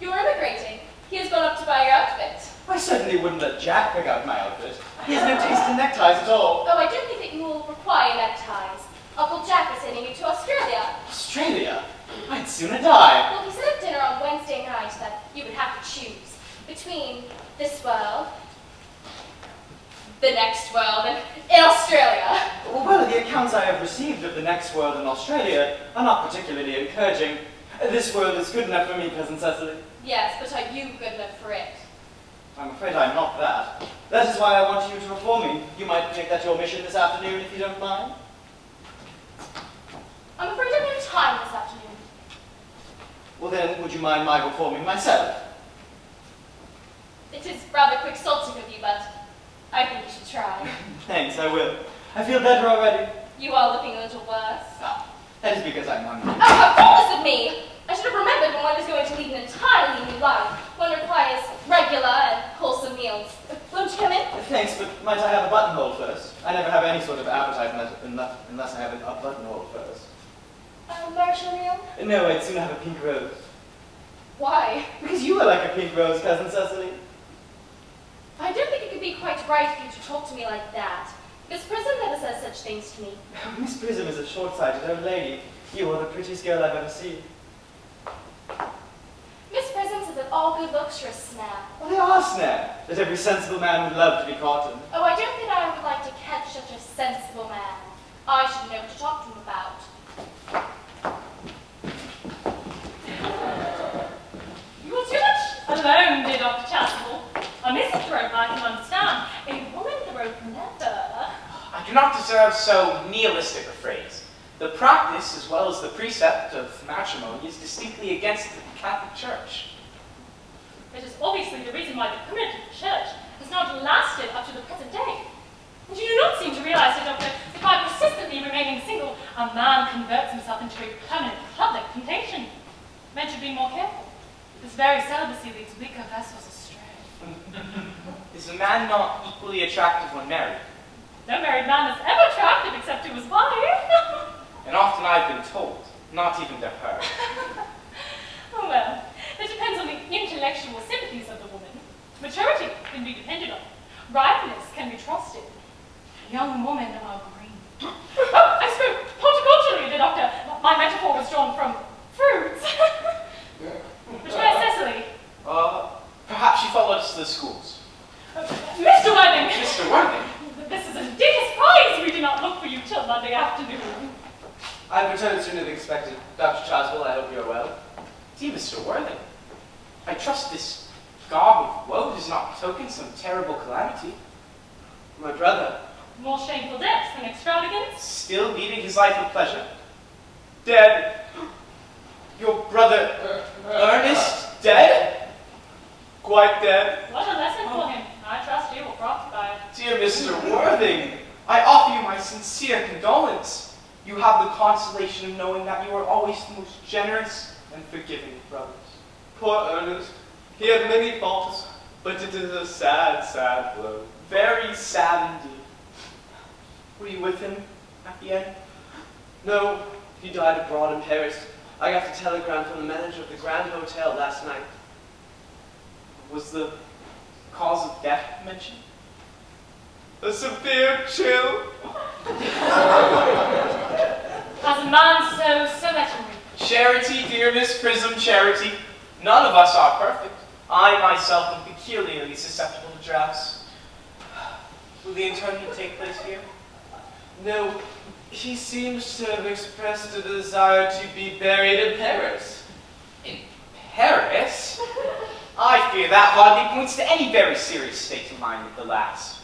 You're immigrating. He has gone up to buy your outfit. I certainly wouldn't let Jack pick out my outfit. He has no taste in neckties at all. Oh, I don't think that you will require neckties. Uncle Jack is sending you to Australia. Australia? I'd sooner die. Well, he said at dinner on Wednesday night that you would have to choose between this world, the next world, and in Australia. Well, the accounts I have received of the next world in Australia are not particularly encouraging. This world is good enough for me, Cousin Cecily. Yes, but are you good enough for it? I'm afraid I'm not that. That is why I want you to reform me. You might make that your mission this afternoon, if you don't mind. I'm afraid I have no time this afternoon. Well then, would you mind my reforming myself? It is rather quixotic of you, but I think you should try. Thanks, I will. I feel better already. You are looking a little worse. Ah, that is because I'm hungry. Oh, how thoughtless of me! I should have remembered when one is going to lead an entirely new life. One requires regular and wholesome meals. Won't you come in? Thanks, but might I have a buttonhole first? I never have any sort of appetite unless I have a buttonhole first. Marshall meal? No, I'd sooner have a pink rose. Why? Because you are like a pink rose, Cousin Cecily. I don't think it could be quite right for you to talk to me like that. Miss Prism never says such things to me. Miss Prism is a short-sighted old lady. You are the prettiest girl I've ever seen. Miss Prism says that all good looks are a snare. Well, they are a snare that every sensible man would love to be caught in. Oh, I don't think I would like to catch such a sensible man. I should know what to talk to him about. You were too much alone, dear Dr. Chasuble. A misanthrope I can understand. A womanthrope never. I cannot deserve so nihilistic a phrase. The practice, as well as the precept of matrimony, is distinctly against the Catholic Church. It is obviously the reason why the primitive church has not lasted up to the present day. And you do not seem to realize, dear Doctor, that by persistently remaining single, a man converts himself into a permanent public temptation. Men should be more careful. This very celibacy leads weaker vessels astray. Is a man not equally attractive when married? No married man is ever attractive except to his wife. And often I've been told, not even to her. Oh well, it depends on the intellectual sympathies of the woman. Maturity can be depended on. Ripeness can be trusted. Young women are green. Oh, I spoke horticulturally, dear Doctor. My metaphor was drawn from fruits. But where's Cecily? Perhaps she followed us to the schools. Mr. Worthing! Mr. Worthing? This is a dear surprise. We did not look for you till Monday afternoon. I've returned sooner than expected. Dr. Chasuble, I hope you're well. Dear Mr. Worthing, I trust this garb of woe does not betoken some terrible calamity. My brother. More shameful depths than extravagance. Still leading his life of pleasure. Dead. Your brother, Earnest, dead? Quite dead? What a lesson for him. I trust you will profit by it. Dear Mr. Worthing, I offer you my sincere condolence. You have the consolation of knowing that you are always the most generous and forgiving of brothers. Poor Earnest. He had many faults, but it is a sad, sad blow. Very sad indeed. Were you with him at the end? No, he died abroad in Paris. I got a telegram from the manager of the Grand Hotel last night. Was the cause of death mentioned? A severe chill. As a man sows, so let him reap. Charity, dear Miss Prism, charity. None of us are perfect. I myself am peculiarly susceptible to drafts. Will the interment take place here? No, he seems to have expressed a desire to be buried in Paris. In Paris? I fear that hardly points to any very serious state of mind with the lass.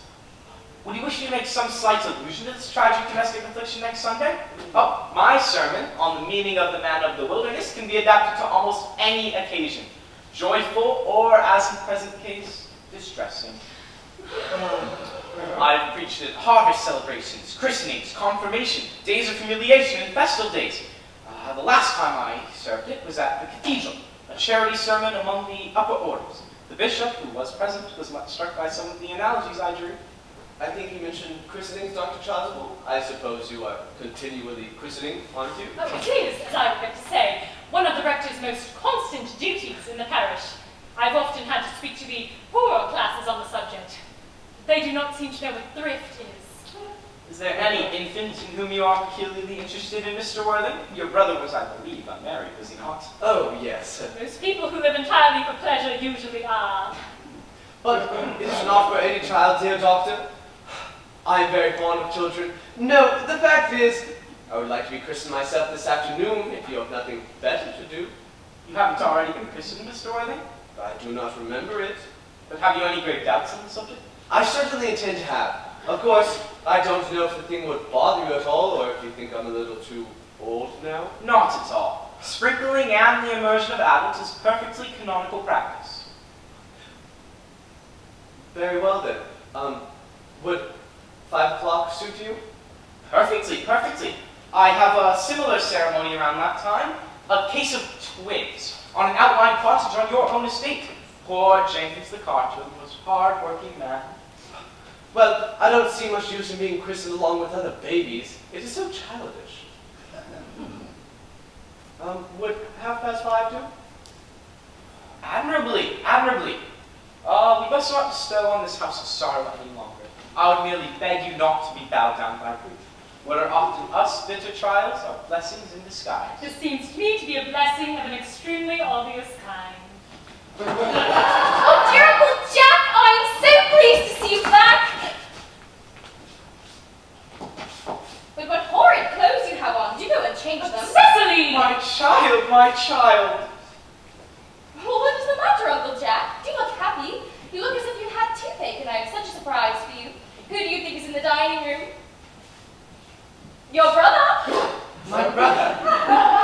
Would you wish me to make some slight allusion to this tragic domestic affliction next Sunday? Oh, my sermon on the meaning of the man of the wilderness can be adapted to almost any occasion, joyful or, as in present case, distressing. I've preached at harvest celebrations, christenings, confirmation, days of humiliation, and festal days. The last time I served it was at the cathedral, a charity sermon among the upper orders. The bishop, who was present, was much struck by some of the analogies I drew. I think you mentioned christenings, Dr. Chasuble. I suppose you are continually christening, aren't you? Oh, it is, as I regret to say, one of the rector's most constant duties in the parish. I've often had to speak to the poorer classes on the subject. They do not seem to know what thrift is. Is there any infant in whom you are peculiarly interested in, Mr. Worthing? Your brother was, I believe, unmarried, was he not? Oh, yes. Most people who live entirely for pleasure usually are. But it is not for any child, dear doctor. I am very fond of children. No, the fact is, I would like to be christened myself this afternoon if you have nothing better to do. You haven't already been christened, Mr. Worthing? I do not remember it. But have you any great doubts on the subject? I certainly intend to have. Of course, I don't know if the thing would bother you at all, or if you think I'm a little too old now. Not at all. Sprinkling and the immersion of adults is perfectly canonical practice. Very well then. Would 5 o'clock suit you? Perfectly, perfectly. I have a similar ceremony around that time. A case of twigs on an outlying cottage on your own estate. Poor Jenkins the carter, the most hard-working man. Well, I don't see much use in being christened along with other babies. It is so childish. Would 5:30 do? Admirably, admirably. We must not bestow on this house of sorrow any longer. I would merely beg you not to be bowed down by grief. What are often us bitter trials are blessings in disguise. This seems to me to be a blessing of an extremely obvious kind. Oh, dear Uncle Jack, I am so pleased to see you back. But what horrid clothes you have on. Do go and change them. Cecily! My child, my child. Well, what is the matter, Uncle Jack? Do you look happy? You look as if you had toothache, and I have such a surprise for you. Who do you think is in the dining room? Your brother? My brother?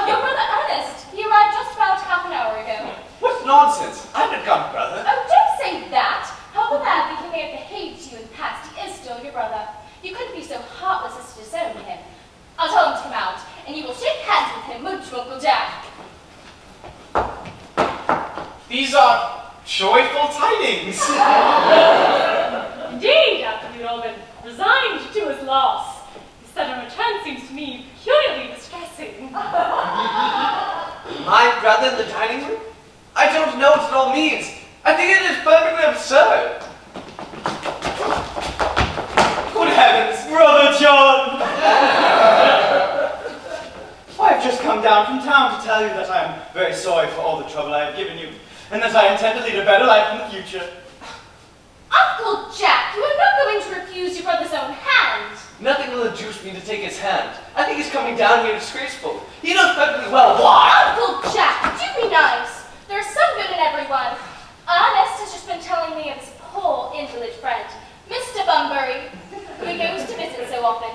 Your brother Earnest. He arrived just about half an hour ago. What nonsense! I haven't got a brother. Oh, don't say that. However badly he may have behaved to you in the past, he is still your brother. You couldn't be so heartless as to disown him. I'll tell him to come out, and you will shake hands with him, won't you, Uncle Jack? These are joyful tidings. Indeed, after we'd all been resigned to his loss, his sudden return seems to me peculiarly distressing. My brother in the dining room? I don't know what it all means. I think it is perfectly absurd. Good heavens, Brother John! I've just come down from town to tell you that I am very sorry for all the trouble I have given you, and that I intend to lead a better life in the future. Uncle Jack, you are not going to refuse your brother's own hand. Nothing will induce me to take his hand. I think he's coming down here disgraceful. He knows perfectly well why. Uncle Jack, do be nice. There's some good in everyone. Earnest has just been telling me of his poor invalid friend, Mr. Bunbury, who he goes to visit so often.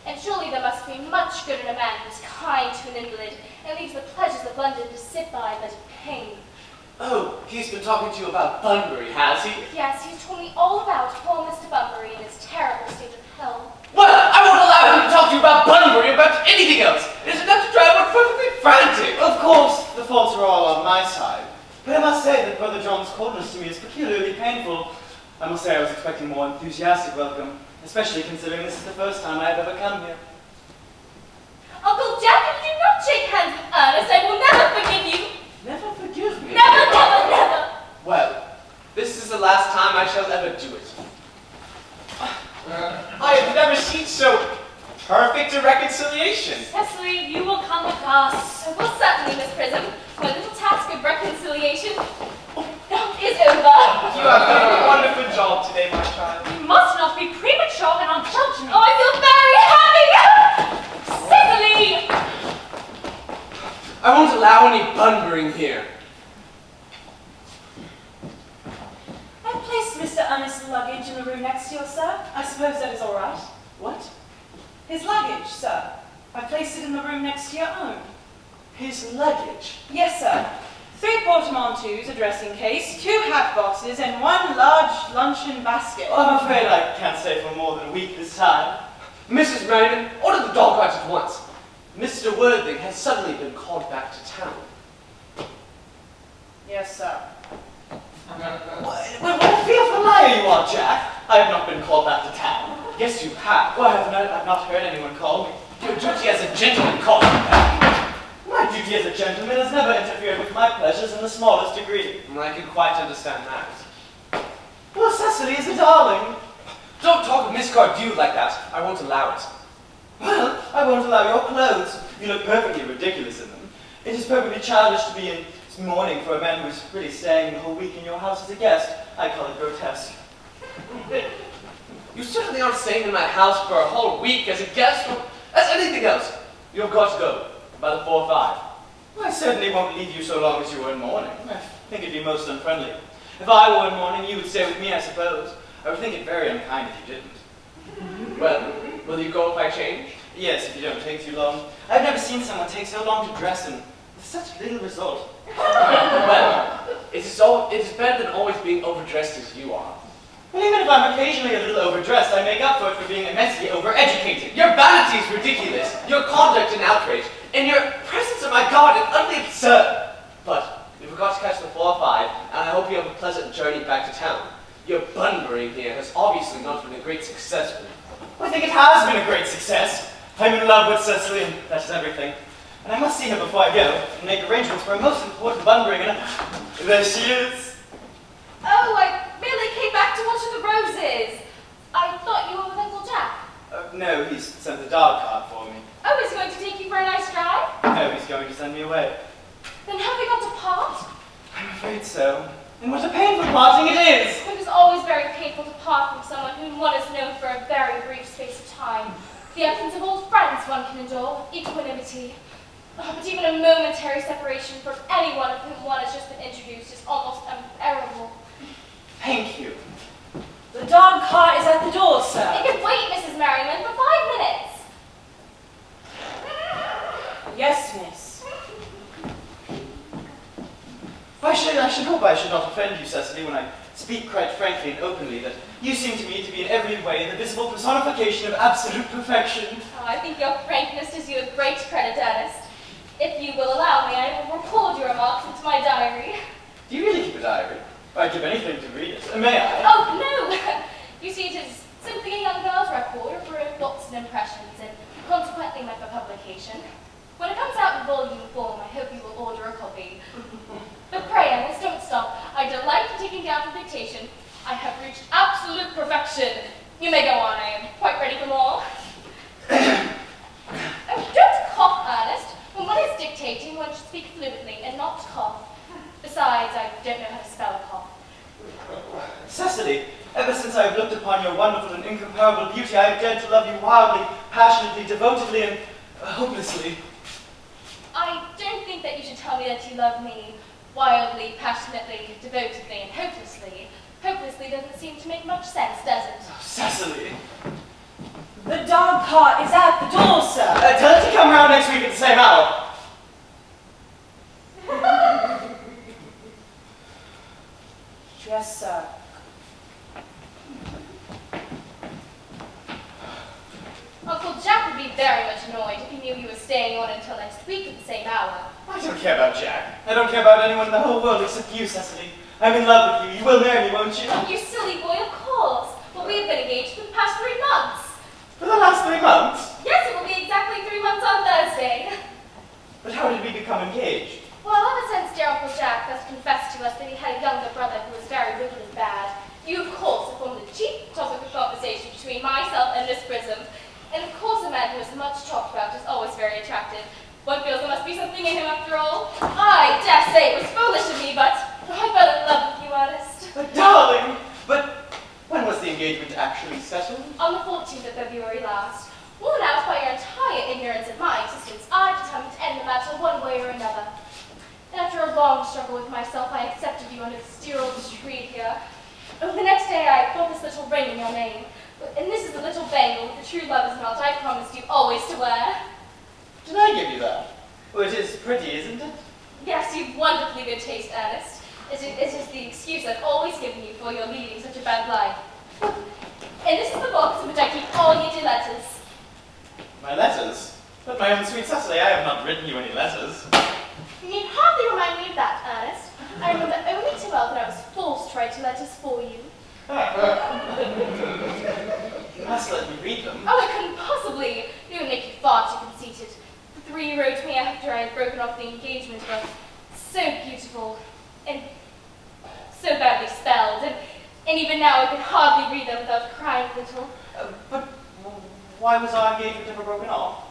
And surely there must be much good in a man who's kind to an invalid and leaves the pleasures of London to sit by and let it pain. Oh, he's been talking to you about Bunbury, has he? Yes, he's told me all about poor Mr. Bunbury and his terrible state of health. Well, I won't allow him to talk to you about Bunbury or about anything else. It is enough to drive one perfectly frantic. Of course, the faults are all on my side, but I must say that Brother John's coldness to me is peculiarly painful. I must say I was expecting more enthusiastic welcome, especially considering this is the first time I have ever come here. Uncle Jack, if you do not shake hands with Earnest, I will never forgive you. Never forgive me. Never, never, never. Well, this is the last time I shall ever do it. never seen so perfect a reconciliation. Cecily, you will come with us. Well, certainly, Miss Prism. My little task of reconciliation is over. You have done a wonderful job today, my child. You must not be premature in our judgment. Oh, I feel very happy! Cecily! I won't allow any bunburying here. I placed Mr. Earnest's luggage in the room next to yours, sir. I suppose that is all right. What? His luggage, sir. I placed it in the room next to your own. His luggage? Yes, sir. 3 portmanteaus, a dressing case, 2 hat boxes, and 1 large luncheon basket. Well, I'm afraid I can't stay for more than a week this time. Mrs. Merriman, order the dog carts at once. Mr. Worthing has suddenly been called back to town. Yes, sir. What a fearful liar you are, Jack. I have not been called back to town. Yes, you have. Why haven't I've not heard anyone call me? Your duty as a gentleman calls you back. My duty as a gentleman has never interfered with my pleasures in the smallest degree. I can quite understand that. Well, Cecily is a darling. Don't talk of Miss Cardew like that. I won't allow it. Well, I won't allow your clothes. You look perfectly ridiculous in them. It is perfectly childish to be in mourning for a man who is really staying the whole week in your house as a guest. I call it grotesque. You certainly aren't staying in my house for a whole week as a guest or as anything else. You've got to go by the 4:05. I certainly won't leave you so long as you were in mourning. I think it'd be most unfriendly. If I were in mourning, you would stay with me, I suppose. I would think it very unkind if you didn't. Well, will you go if I change? Yes, if you don't take too long. I've never seen someone take so long to dress and with such little result. Well, it is better than always being overdressed as you are. Well, even if I'm occasionally a little overdressed, I make up for it for being immensely overeducated. Your vanity is ridiculous, your conduct an outrage, and your presence in my garden utterly absurd. But you forgot to catch the 4:05, and I hope you have a pleasant journey back to town. Your bunburying here has obviously not been a great success for you. I think it has been a great success. I'm in love with Cecily, and that's everything. And I must see her before I go and make arrangements for a most important bunburying, and there she is. Oh, I merely came back to watch the roses. I thought you were with Uncle Jack. No, he's sent the dog cart for me. Oh, is he going to take you for a nice drive? No, he's going to send me away. Then have we got to part? I'm afraid so. And what a painful parting it is! It is always very painful to part from someone whom one has known for a very brief space of time. The absence of old friends one can endure with equanimity. Oh, but even a momentary separation from anyone of whom one has just been introduced is almost unbearable. Thank you. The dog cart is at the door, sir. It can wait, Mrs. Merriman, for 5 minutes. Yes, miss. I should hope I should not offend you, Cecily, when I speak quite frankly and openly that you seem to me to be in every way the visible personification of absolute perfection. Oh, I think your frankness does you a great credit, Ernest. If you will allow me, I will record your remarks into my diary. Do you really keep a diary? I'd give anything to read it. May I? Oh, no! You see, it is simply a young girl's record of her own thoughts and impressions, and consequently meant for publication. When it comes out in volume form, I hope you will order a copy. But pray, Ernest, don't stop. I delight in taking down for dictation. I have reached absolute perfection. You may go on, I am quite ready for more. Oh, don't cough, Ernest. When one is dictating, one should speak fluently and not cough. Besides, I don't know how to spell a cough. Cecily, ever since I have looked upon your wonderful and incomparable beauty, I have dared to love you wildly, passionately, devotedly, and hopelessly. I don't think that you should tell me that you love me wildly, passionately, devotedly, and hopelessly. Hopelessly doesn't seem to make much sense, does it? Oh, Cecily. The dog cart is at the door, sir. Tell her to come round next week at the same hour. Yes, sir. Uncle Jack would be very much annoyed if he knew you were staying on until next week at the same hour. I don't care about Jack. I don't care about anyone in the whole world except you, Cecily. I'm in love with you. You will marry me, won't you? Oh, you silly boy, of course. Well, we have been engaged for the past 3 months. For the last 3 months? Yes, it will be exactly 3 months on Thursday. But how did we become engaged? Well, ever since dear Uncle Jack first confessed to us that he had a younger brother who was very wicked and bad, you, of course, have formed the chief topic of conversation between myself and Miss Prism. One feels there must be something in him after all. I dare say it was foolish of me, but I fell in love with you, Ernest. Darling! But when was the engagement actually settled? On the 14th of February last, worn out by your entire ignorance of my existence, I determined to end the matter one way or another. And after a long struggle with myself, I accepted you under this dear old street here. Oh, the next day I bought this little ring in your name. And this is the little bangle with the true lover's knot I promised you always to wear. Did I give you that? Well, it is pretty, isn't it? Yes, you've wonderfully good taste, Ernest. It is the excuse I've always given you for your leading such a bad life. And this is the box in which I keep all your dear letters. My letters? But my own sweet Cecily, I have not written you any letters. You need hardly remind me of that, Ernest. I remember only too well that I was forced to write your letters for you. You must let me read them. Oh, I couldn't possibly. It would make you far too conceited. The three you wrote me after I had broken off the engagement were so beautiful and so badly spelled, and even now I could hardly read them without crying a little. But why was our engagement ever broken off?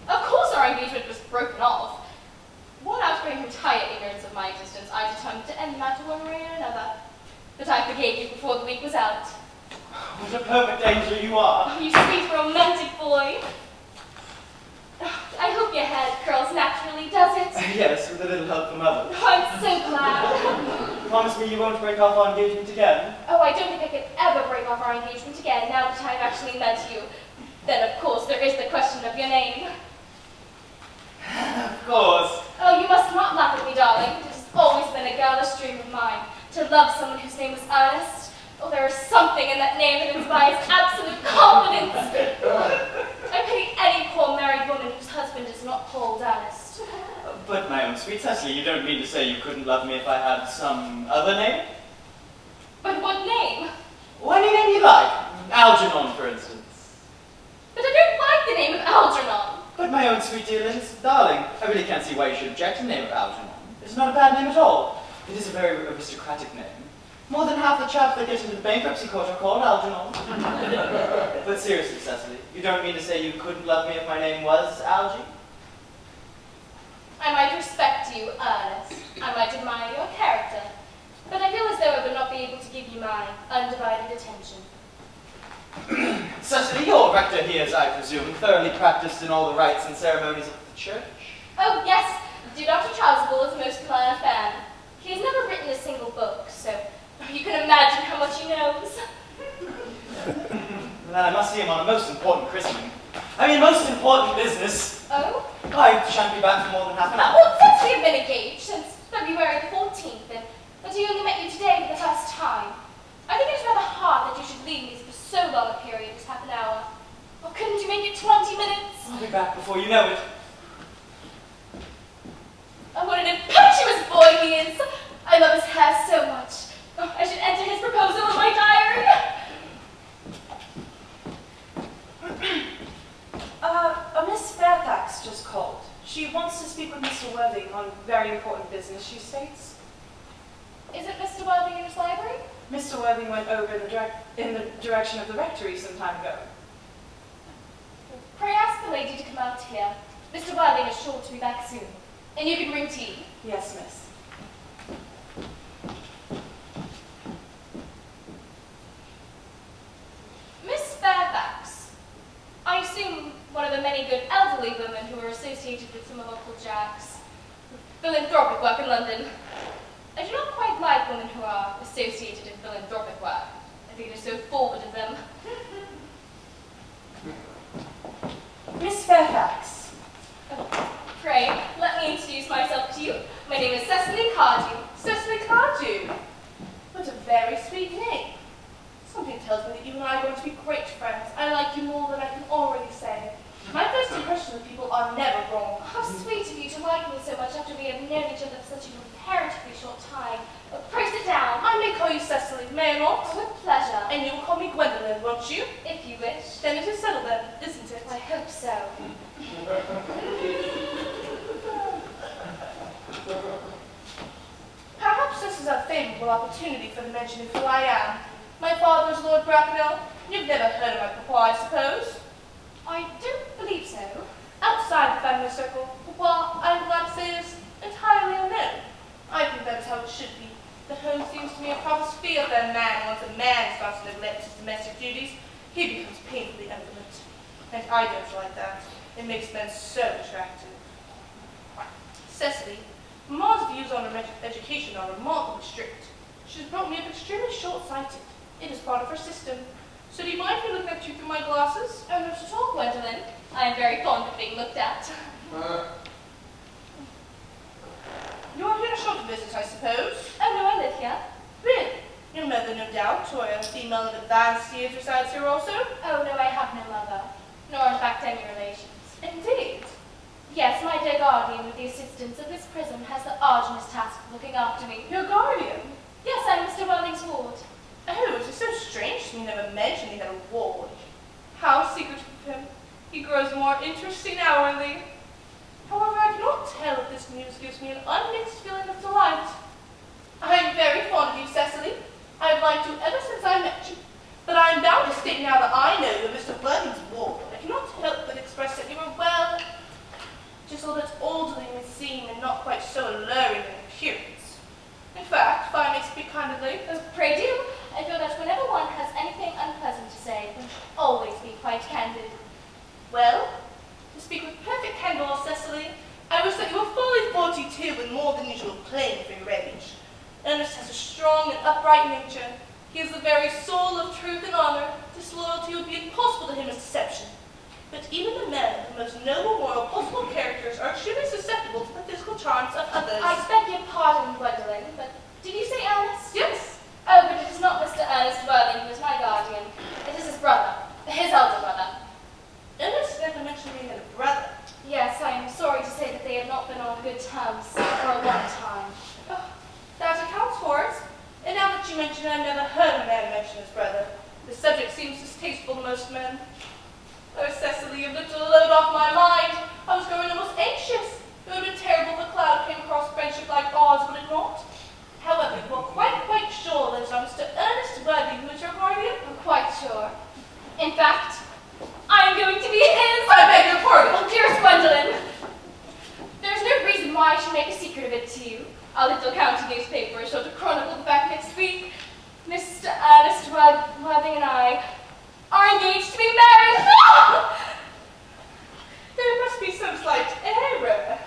Of course our engagement was broken off. Worn out by your entire ignorance of my existence, I determined to end the matter one way or another. But I forgave you before the week was out. What a perfect angel you are. Oh, you sweet romantic boy. I hope your hair curls naturally, does it? Yes, with a little help from others. Oh, I'm so glad. Promise me you won't break off our engagement again. Oh, I don't think I could ever break off our engagement again now that I've actually met you. Then, of course, there is the question of your name. Of course. Oh, you must not laugh at me, darling. It has always been a girlish dream of mine to love someone whose name was Earnest. Oh, there is something in that name that inspires absolute confidence. I pity any poor married woman whose husband is not called Earnest. But my own sweet Cecily, you don't mean to say you couldn't love me if I had some other name? But what name? Well, any name you like. Algernon, for instance. But I don't like the name of Algernon. But my own sweet dear Linz, darling, I really can't see why you should object to the name of Algernon. It's not a bad name at all. It is a very aristocratic name. More than half the chaps that get into the bankruptcy court are called Algernon. But seriously, Cecily, you don't mean to say you couldn't love me if my name was Algie? I might respect you, Ernest. I might admire your character. But I feel as though I would not be able to give you my undivided attention. Cecily, your rector here is, I presume, thoroughly practiced in all the rites and ceremonies of the church? Oh, yes, dear Dr. Chasuble is a most learned man. He has never written a single book, so you can imagine how much he knows. Then I must see him on a most important christening. I mean, most important business. Oh? I shan't be back for more than half an hour. Well, since we have been engaged since February the 14th, but he only met you today for the first time. I think it's rather hard that you should leave me for so long a period as half an hour. Or couldn't you make it 20 minutes? I'll be back before you know it. Oh, what an impetuous boy he is! I love his hair so much. Oh, I should enter his proposal in my diary. Miss Fairfax just called. She wants to speak with Mr. Worthing on very important business, she states. Isn't Mr. Worthing in his library? Mr. Worthing went over in the direction of the rectory some time ago. Pray ask the lady to come out here. Mr. Worthing is sure to be back soon. And you can bring tea. Yes, miss. Miss Fairfax, I assume one of the many good elderly women who are associated with some of Uncle Jack's philanthropic work in London. I do not quite like women who are associated in philanthropic work. I think it is so forward of them. Miss Fairfax. Oh, pray, let me introduce myself to you. My name is Cecily Cardew. Cecily Cardew. What a very sweet name. Something tells me that you and I are going to be great friends. I like you more than I can already say. My first impression of people are never wrong. How sweet of you to like me so much after we have known each other for such a comparatively short time. Pray sit down. I may call you Cecily, may I not? With pleasure. And you will call me Gwendolyn, won't you? If you wish. Then it is settled then, isn't it? I hope so. Perhaps this is a favourable opportunity for the mention of who I am. My father is Lord Bracknell. You've never heard of my papa, I suppose? I don't believe so. Outside the family circle, well, I'm glad to say is entirely unknown. I think that is how it should be. The home seems to me a proper sphere for a man. Once a man starts to neglect his domestic duties, he becomes painfully indolent. And I don't like that. It makes men so attractive. Cecily, Ma's views on her education are remarkably strict. She's brought me up extremely short-sighted. It is part of her system. So do you mind me looking at you through my glasses? Oh, not at all, Gwendolyn. I am very fond of being looked at. You are here on a short visit, I suppose? Oh, no, I live here. Really? Your mother, no doubt, or a female of advanced years resides here also? Oh, no, I have no mother, nor in fact any relations. Indeed. Yes, my dear guardian, with the assistance of this prison, has the arduous task of looking after me. Your guardian? Yes, I'm Mr. Worthing's ward. Oh, it is so strange to me never mentioned he had a ward. How secretive of him. He grows more interesting hourly. However, I cannot tell if this news gives me an unmixed feeling of delight. I am very fond of you, Cecily. I have liked you ever since I met you. But I am bound to state now that I know you are Mr. Worthing's ward. I cannot help but express that you are, well, just a little bit older than you seem and not quite so alluring in appearance. In fact, if I may speak candidly, Oh, pray do. I feel that whenever one has anything unpleasant to say, one should always be quite candid. well, to speak with perfect candor, Cecily, I wish that you were fully 42 and more than usual claim for your age. Earnest has a strong and upright nature. He is the very soul of truth and honor. Disloyalty would be impossible to him as deception. But even the men of the most noble, moral, possible characters are extremely susceptible to the physical charms of others. I beg your pardon, Gwendolyn, but did you say Ernest? Yes. Oh, but it is not Mr. Ernest Worthing who is my guardian. It is his brother, his elder brother. Ernest never mentioned being a brother. Yes, I am sorry to say that they have not been on good terms for a long time. Oh, that accounts for it. And now that you mention it, I've never heard a man mention his brother. The subject seems distasteful to most men. Oh, Cecily, you've lifted a load off my mind. I was growing almost anxious. It would have been terrible if a cloud came across friendship like ours, would it not? However, you are quite sure that it's Mr. Earnest Worthing who is your guardian? I'm quite sure. In fact, I am going to be his. I beg your pardon. Oh, dearest Gwendolyn, there's no reason why I should make a secret of it to you. Our little county newspaper is sure to chronicle the fact next week. Mr. Ernest Worthing and I are engaged to be married. There must be some slight error.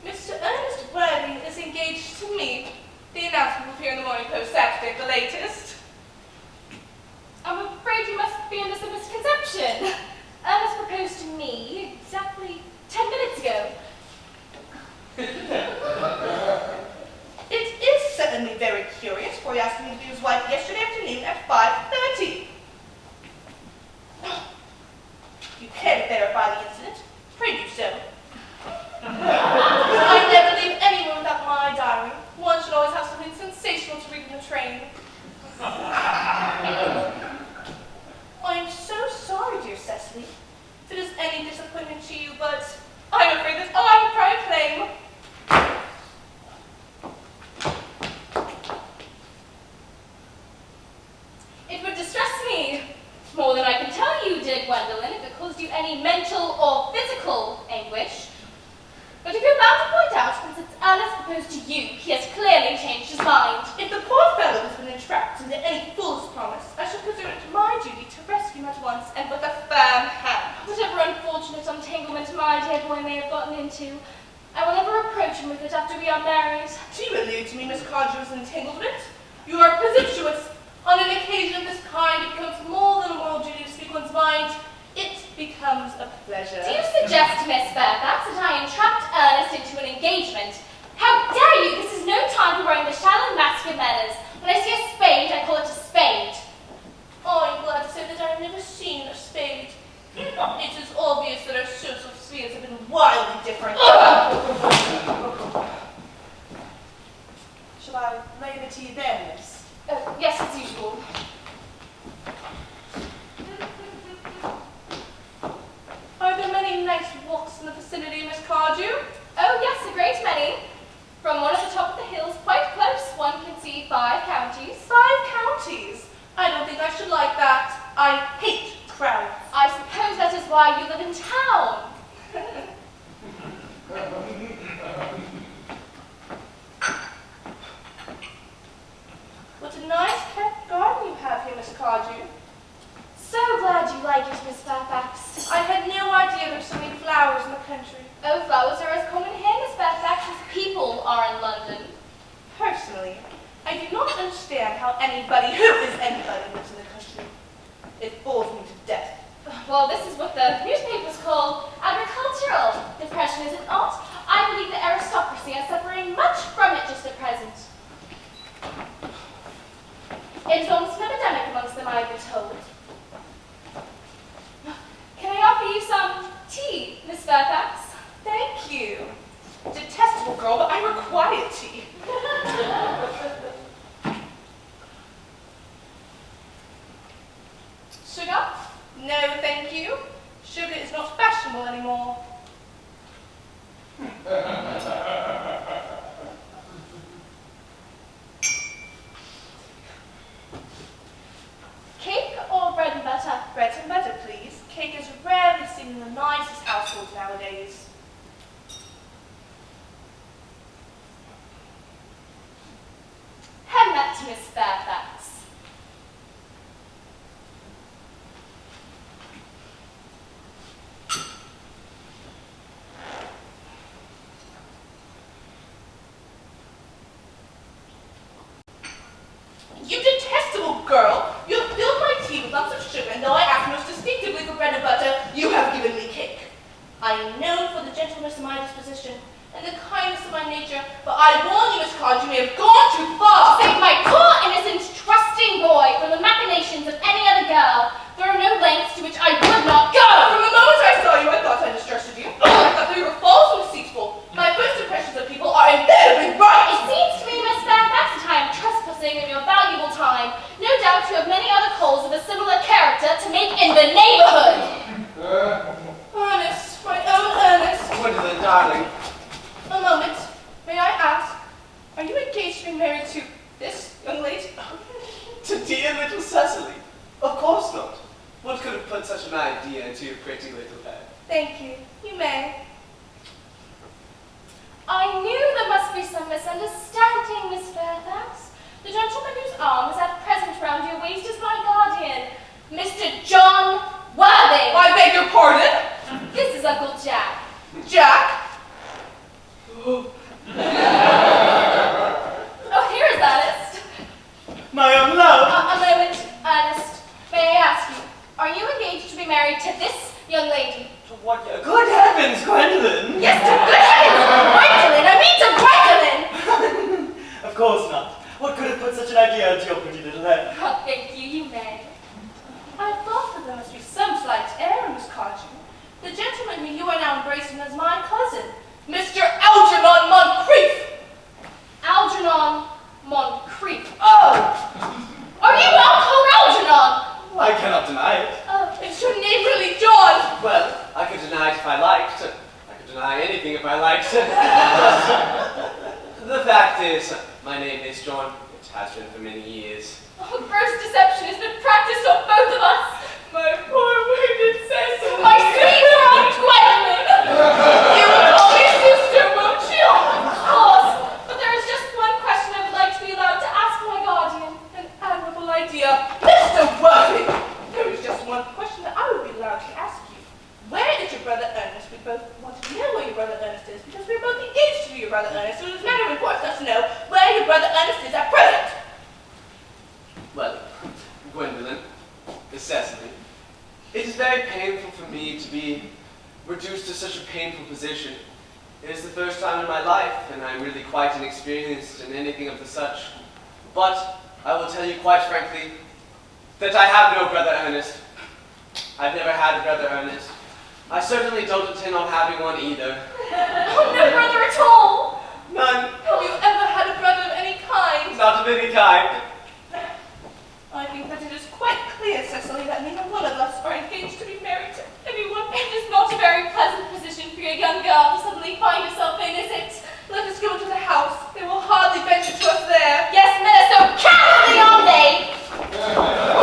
Mr. Earnest Worthing is engaged to me. The announcement will appear in the Morning Post Saturday at the latest. I'm afraid you must be under some misconception. Ernest proposed to me exactly 10 minutes ago. It is certainly very curious, for he asked me to be his wife yesterday afternoon at 5:30. You can verify the incident. Pray do so. I never leave anywhere without my diary. One should always have something sensational to read in the train. I am so sorry, dear Cecily, if it is any disappointment to you, but I'm afraid that I have pride claim. It would distress me more than I can tell you, dear Gwendolyn, if it caused you any mental or physical anguish. But if you're bound to point out that since Ernest proposed to you, he has clearly changed his mind. If the poor fellow has been entrapped into any fool's promise, I shall consider it my duty to rescue him at once and with a firm hand. Whatever unfortunate entanglement my dear boy may have gotten into, I will never approach him with it after we are married. Do you allude to me, Miss Cardew, as entanglement? You are presumptuous. On an occasion of this kind, it becomes more than a moral duty to speak one's mind. It becomes a pleasure. Do you suggest, Miss Fairfax, that I entrapped Ernest into an engagement? How dare you! This is no time for wearing the shallow mask of manners. When I see a spade, I call it a spade. I'm glad to say that I have never seen a spade. It is obvious that our social spheres have been wildly different. Shall I lay the tea there, miss? Oh, yes, as usual. Are there many nice walks in the vicinity, Miss Cardew? Oh, yes, a great many. From one at the top of the hills, quite close, one can see 5 counties. 5 counties? I don't think I should like that. I hate crowds. I suppose that is why you live in town. like it, Miss Fairfax. I had no idea there were so many flowers in the country. Oh, flowers are as common here, Miss Fairfax, as people are in London. Personally, I do not understand how anybody who is anybody lives in the country. It bores me to death. Well, this is what the newspapers call agricultural depression, is it not? I believe the aristocracy are suffering much from it just at present. It is almost an epidemic amongst them, I have been told. Can I offer you some tea, Miss Fairfax? Thank you. Detestable girl, but I require tea. Sugar? No, thank you. Sugar is not fashionable anymore. Cake or bread and butter? Bread and butter, please. Cake is rarely seen in the nicest households nowadays. Hand that to Miss Fairfax. You detestable girl! You have filled my tea with lumps of sugar, and though I asked most distinctively for bread and butter, you have given me cake. I am known for the gentleness of my disposition and the kindness of my nature, but I warn you, Miss Carr, you may have gone too far. Save my poor, innocent, trusting boy from the machinations of any other girl. There are no lengths to which I would not go. From the moment I saw you, I thought I distrusted you. I thought that you were false and deceitful. My first impressions of people are invariably right. It seems to me, Miss Fairfax, that I am trespassing of your valuable time. No doubt you have many other calls of a similar character to make in the neighborhood. Ernest, my own Ernest. Gwendolyn, darling. A moment. May I ask, are you engaged to be married to this young lady? To dear little Cecily? Of course not. What could have put such an idea into your pretty little head? Thank you. You may. I knew there must be some misunderstanding, Miss Fairfax. The gentleman whose arm is at present round your waist is my guardian, Mr. John Worthing. I beg your pardon? This is Uncle Jack. Jack? Oh, here is Ernest. My own love. A moment, Ernest. May I ask you, are you engaged to be married to this young lady? To what? Good heavens, Gwendolyn! Yes, to good heavens! Gwendolyn! I mean to Gwendolyn! Of course not. What could have put such an idea into your pretty little head? Oh, thank you, you may. I thought that there must be some slight error, Miss Cardew. The gentleman who you are now embracing is my cousin, Mr. Algernon Moncrief. Algernon Moncrief. Oh! Are you not called Algernon? I cannot deny it. Oh, Is your name really John? Well, I could deny it if I liked. I could deny anything if I liked. The fact is, my name is John. It has been for many years. oh, gross deception has been practiced on both of us. My poor wounded Cecily. My sweet Aunt Gwendolyn. You will call me sister, won't you? Of course, but there is just one question I would like to be allowed to ask my guardian. An admirable idea. Mr. Worthing! There is just one question that I would be allowed to ask you. Where is your brother Ernest? We both want to know where your brother Ernest is because we're both engaged to your brother Ernest, so it's a matter of importance to us to know where your brother Ernest is at present. Well, Gwendolyn, Cecily, it is very painful for me to be reduced to such a painful position. It is the first time in my life, and I am really quite inexperienced in anything of the such. But I will tell you quite frankly that I have no brother Ernest. I've never had a brother Ernest. I certainly don't intend on having one either. Oh, no brother at all. None. Have you ever had a brother of any kind? Not of any kind. I think that it is quite clear, Cecily, that neither one of us are engaged to be married to anyone. It is not a very pleasant position for a young girl to suddenly find herself in, is it? Let us go into the house. They will hardly venture to us there. Yes, men are so cowardly, aren't they?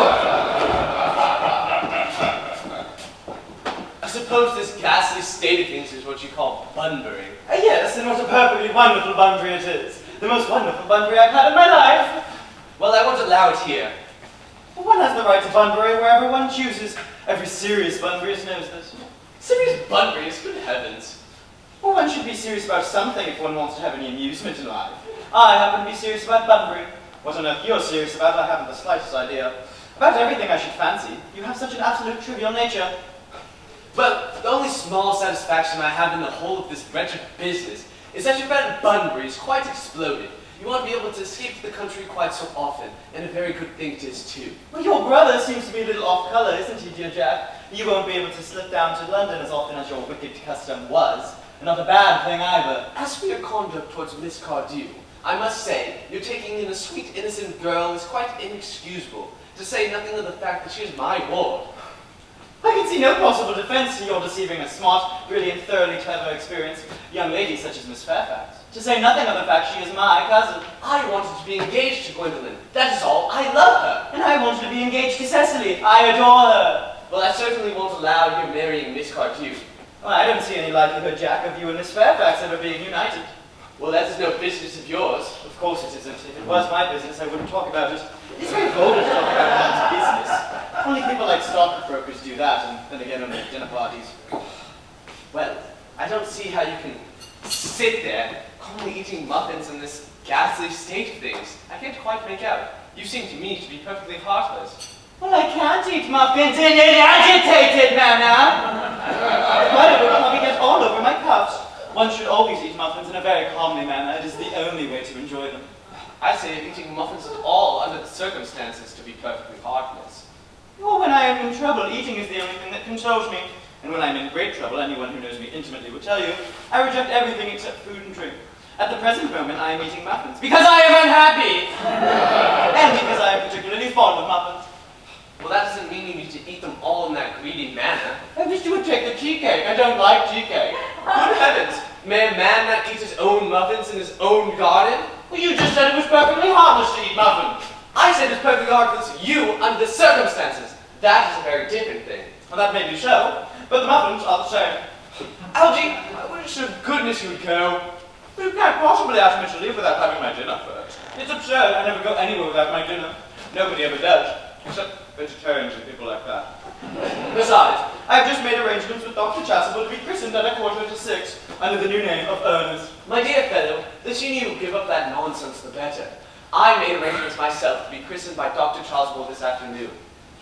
I suppose this ghastly state of things is what you call bunbury. Yes, and what a perfectly wonderful Bunbury it is. The most wonderful Bunbury I've had in my life. Well, I won't allow it here. But one has the right to Bunbury wherever one chooses. Every serious Bunburyist knows this. Serious Bunburyist? Good heavens. Well, one should be serious about something if one wants to have any amusement in life. I happen to be serious about Bunbury. What on earth you're serious about, I haven't the slightest idea. About everything I should fancy. You have such an absolute trivial nature. But the only small satisfaction I have in the whole of this wretched business is that your friend Bunbury is quite exploded. You won't be able to escape to the country quite so often, and a very good thing it is too. Well, your brother seems to be a little off colour, isn't he, dear Jack? You won't be able to slip down to London as often as your wicked custom was. Not a bad thing either. As for your conduct towards Miss Cardew, I must say, your taking in a sweet, innocent girl is quite inexcusable, to say nothing of the fact that she is my ward. I can see no possible defense to your deceiving a smart, brilliant, thoroughly clever, experienced young lady such as Miss Fairfax. To say nothing of the fact she is my cousin. I wanted to be engaged to Gwendolen. That is all. I love her. And I wanted to be engaged to Cecily. I adore her. Well, I certainly won't allow you marrying Miss Cardew. Well, I don't see any likelihood, Jack, of you and Miss Fairfax ever being united. Well, that is no business of yours. Of course it isn't. If it was my business, I wouldn't talk about it. It's very vulgar to talk about one's business. Only people like stockbrokers do that, and then again only at dinner parties. Well, I don't see how you can sit there, calmly eating muffins in this ghastly state of things. I can't quite make out. You seem to me to be perfectly heartless. Well, I can't eat muffins in an agitated manner. But it would probably get all over my cuffs. One should always eat muffins in a very calmly manner. It is the only way to enjoy them. I say eating muffins at all under the circumstances to be perfectly heartless. Well, when I am in trouble, eating is the only thing that consoles me. And when I'm in great trouble, anyone who knows me intimately will tell you, I reject everything except food and drink. At the present moment, I am eating muffins because I am unhappy! And because I am particularly fond of muffins. Well, that doesn't mean you need to eat them all in that greedy manner. I wish you would take the tea cake. I don't like tea cake. Good heavens! May a man not eat his own muffins in his own garden? Well, you just said it was perfectly harmless to eat muffins. I said it's perfectly harmless to you under the circumstances. That is a very different thing. Well, that may be so, but the muffins are the same. Algy, I wish to goodness you would go. You can't possibly ask me to leave without having my dinner first. It's absurd. I never go anywhere without my dinner. Nobody ever does, except vegetarians and people like that. Besides, I've just made arrangements with Dr. Chasuble to be christened at 5:45 under the new name of Earnest. My dear fellow, the sooner you give up that nonsense, the better. I made arrangements myself to be christened by Dr. Chasuble this afternoon,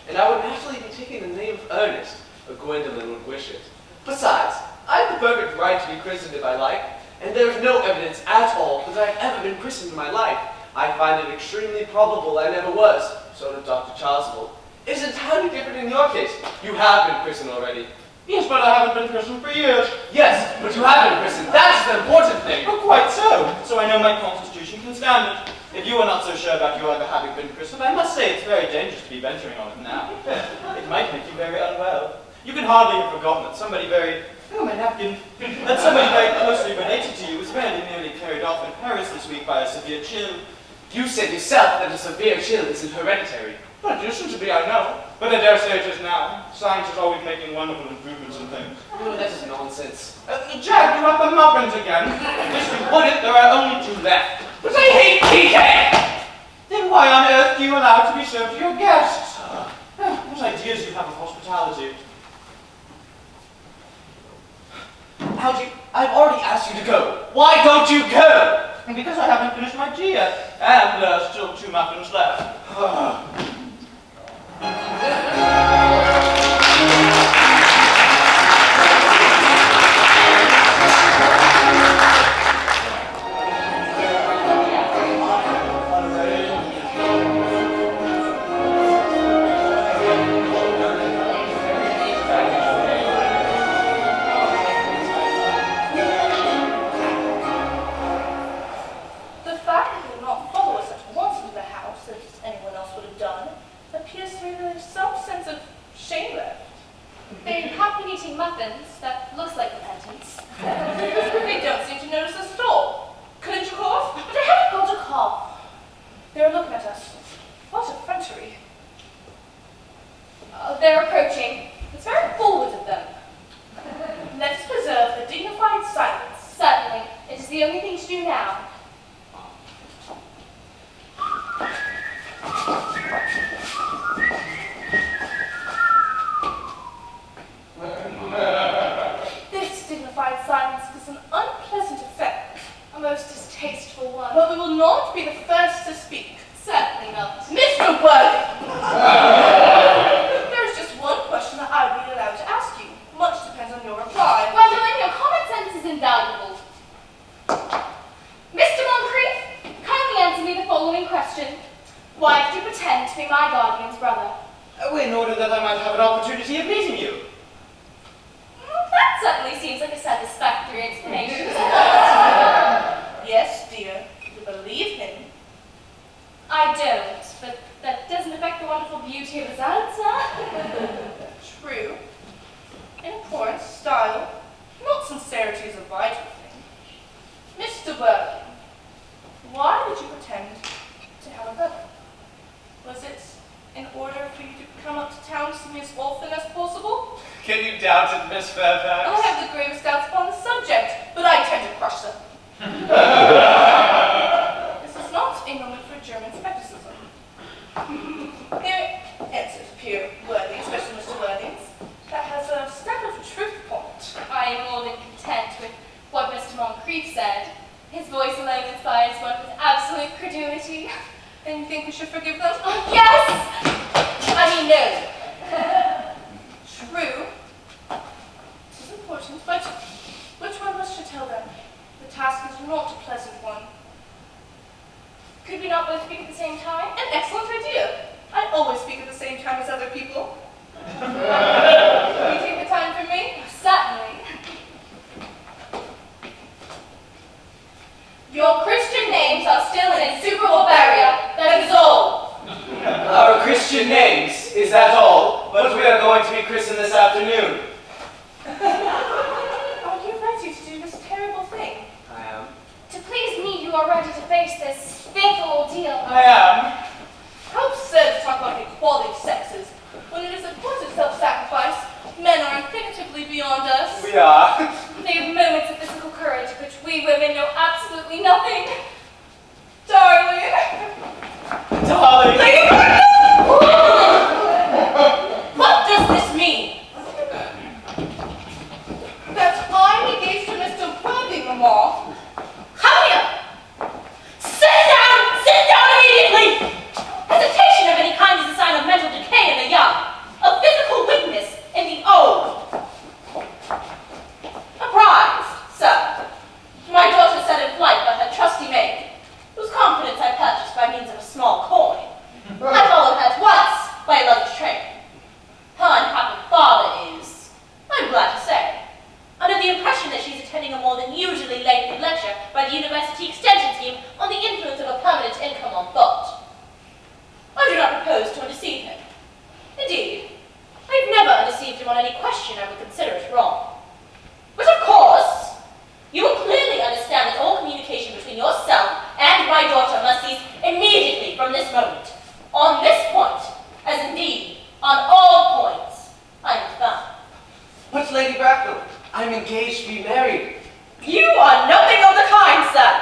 and I would naturally be taking the name of Earnest, but Gwendolen would wish it. Besides, I have the perfect right to be christened if I like, and there is no evidence at all that I have ever been christened in my life. I find it extremely probable I never was, so did Dr. Chasuble. It's entirely different in your case. You have been christened already. Yes, but I haven't been christened for years. Yes, but you have been christened. That's the important thing. Oh, quite so. So I know my constitution can stand it. If you are not so sure about your ever having been christened, I must say it's very dangerous to be venturing on it now. It might make you very unwell. You can hardly have forgotten that somebody very... Oh, my napkin. That somebody very closely related to you was very nearly carried off in Paris this week by a severe chill. You said yourself that a severe chill isn't hereditary. Well, it used to be, I know. But I dare say it is now. Science is always making wonderful improvements in things. No, that is nonsense. Jack, you have the muffins again. Wish you wouldn't, there are only 2 left. But I hate tea cake! Then why on earth do you allow it to be served to your guests? What ideas you have of hospitality. Algy, I've already asked you to go. Why don't you go? And because I haven't finished my tea yet, and there are still 2 muffins left. The fact that you will not follow us at once into the house, as anyone else would have done, appears to me that there's some sense of shame left. They have been eating muffins. That looks like repentance. They don't seem to notice us at all. Couldn't you cough? But I haven't got a cough. They're looking at us. What effrontery. They're approaching. It's very forward of them. Let us preserve a dignified silence. Certainly. It is the only thing to do now. no reply. Well, Millen, your common sense is invaluable. Mr. Moncrief, kindly answer me the following question. Why did you pretend to be my guardian's brother? In order that I might have an opportunity of meeting you. That certainly seems like a satisfactory explanation. Yes, dear, you believe him. I don't, but that doesn't affect the wonderful beauty of his answer. True. In appearance, style, not sincerity is a vital thing. Mr. Worthing, why did you pretend to have a brother? Was it in order for you to come up to town to see me as often as possible? Can you doubt it, Miss Fairfax? I have the gravest doubts upon the subject, but I tend to crush them. This is not a moment for German skepticism. Their answers appear worthy, especially Mr. Worthing's, that has a stamp of truth upon it. I am more than content with what Mr. Moncrief said. His voice alone inspires one with absolute credulity. Then you think we should forgive them? Oh, yes! I mean, no. True. This is important, but which one of us should tell them? The task is not a pleasant one. Could we not both speak at the same time? An excellent idea. I always speak at the same time as other people. Will you take the time for me? Certainly. Your Christian names are still an insuperable barrier. That is all. Our Christian names, is that all? But we are going to be christened this afternoon. Are you ready to do this terrible thing? I am. To please me, you are ready to face this fearful ordeal. I am. How absurd to talk about the equality of sexes. When it is a point of self-sacrifice, men are infinitively beyond us. We are. They have moments of physical courage of which we women know absolutely nothing. Darling. Darling. What does this mean? That I'm engaged to Mr. Worthing, Mamma. Come here. Sit down! Sit down immediately! Hesitation of any kind is a sign of mental decay in the young, of physical weakness in the old. Apprised, sir. My daughter set in flight by her trusty maid, whose confidence I purchased by means of a small coin. I followed her at once by a luggage train. Her unhappy father is, I'm glad to say, under the impression that she's attending a more than usually lengthy lecture by the University Extension Scheme on the influence of a permanent income on thought. I do not propose to undeceive him. Indeed, I've never undeceived him on any question I would consider it wrong. But of course, you will clearly understand that all communication between yourself and my daughter must cease immediately from this moment. On this point, as indeed on all points, I am bound. But Lady Bracknell, I'm engaged to be married. You are nothing of the kind, sir.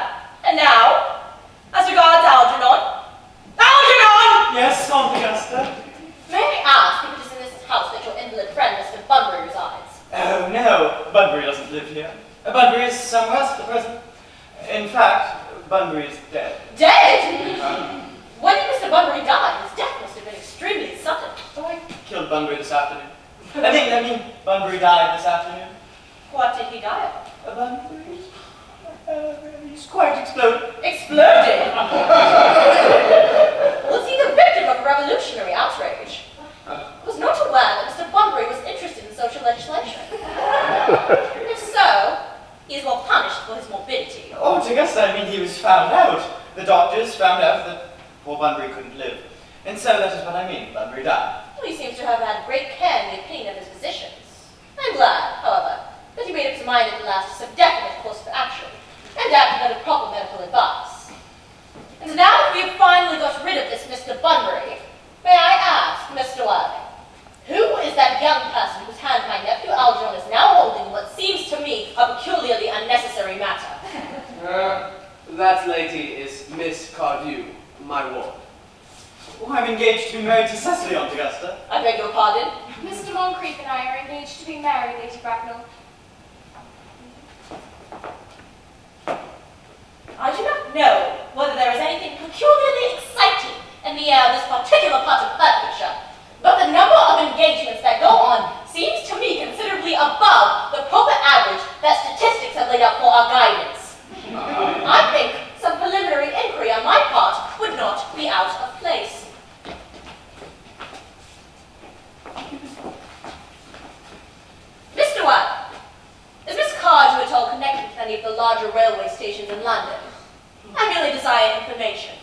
And now, as regards Algernon. Algernon! Yes, Aunt Augusta. May I ask if it is in this house that your invalid friend, Mr. Bunbury, resides? Oh, no. Bunbury doesn't live here. Bunbury is somewhere else at the present. In fact, Bunbury is dead. Dead? When did Mr. Bunbury die? His death must have been extremely sudden. Oh, I killed Bunbury this afternoon. I mean, Bunbury died this afternoon. What did he die of? Bunbury? He's quite exploded. Exploded? Was he the victim of a revolutionary outrage? I was not aware that Mr. Bunbury was interested in social legislation. If so, he is well punished for his morbidity. Oh, to Augusta, I mean, he was found out. The doctors found out that poor Bunbury couldn't live. And so that is what I mean, Bunbury died. Well, he seems to have had great care in the opinion of his physicians. I'm glad, however, that he made up his mind at the last to some definite course of action, and acted under proper medical advice. And now that we have finally got rid of this Mr. Bunbury, may I ask, Mr. Worthing, who is that young person whose hand my nephew Algernon is now holding in what seems to me a peculiarly unnecessary matter? That lady is Miss Cardew, my ward. Oh, I'm engaged to be married to Cecily, Aunt Augusta. I beg your pardon? Mr. Moncrief and I are engaged to be married, Lady Bracknell. I do not know whether there is anything peculiarly exciting in the air of this particular part of Hertfordshire, but the number of engagements that go on seems to me considerably above the larger railway stations in London. I merely desire information.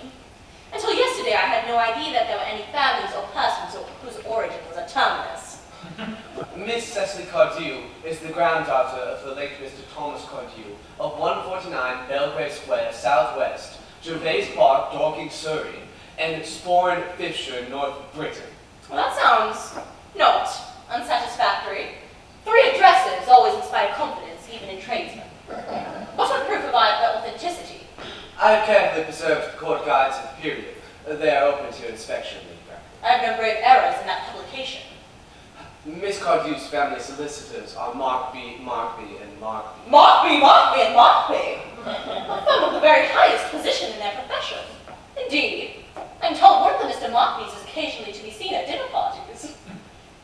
Until yesterday, I had no idea that there were any families or persons whose origin was a terminus. Miss Cecily Cardew is the granddaughter of the late Mr. Thomas Cardew of 149 Belgrave Square, Southwest, Gervais Park, Dorking, Surrey, and Sporn, Fifshire, North Britain. Well, that sounds not unsatisfactory. 3 addresses always inspire confidence, even in tradesmen. What sort of proof provide their authenticity? I've carefully preserved the court guides of the period. They are open to inspection, Lady Bracknell. I have no grave errors in that publication. Miss Cardew's family solicitors are Markby, Markby, and Markby. Markby, and Markby! A firm of the very highest position in their profession. Indeed, I'm told one of the Mr. Markbys is occasionally to be seen at dinner parties.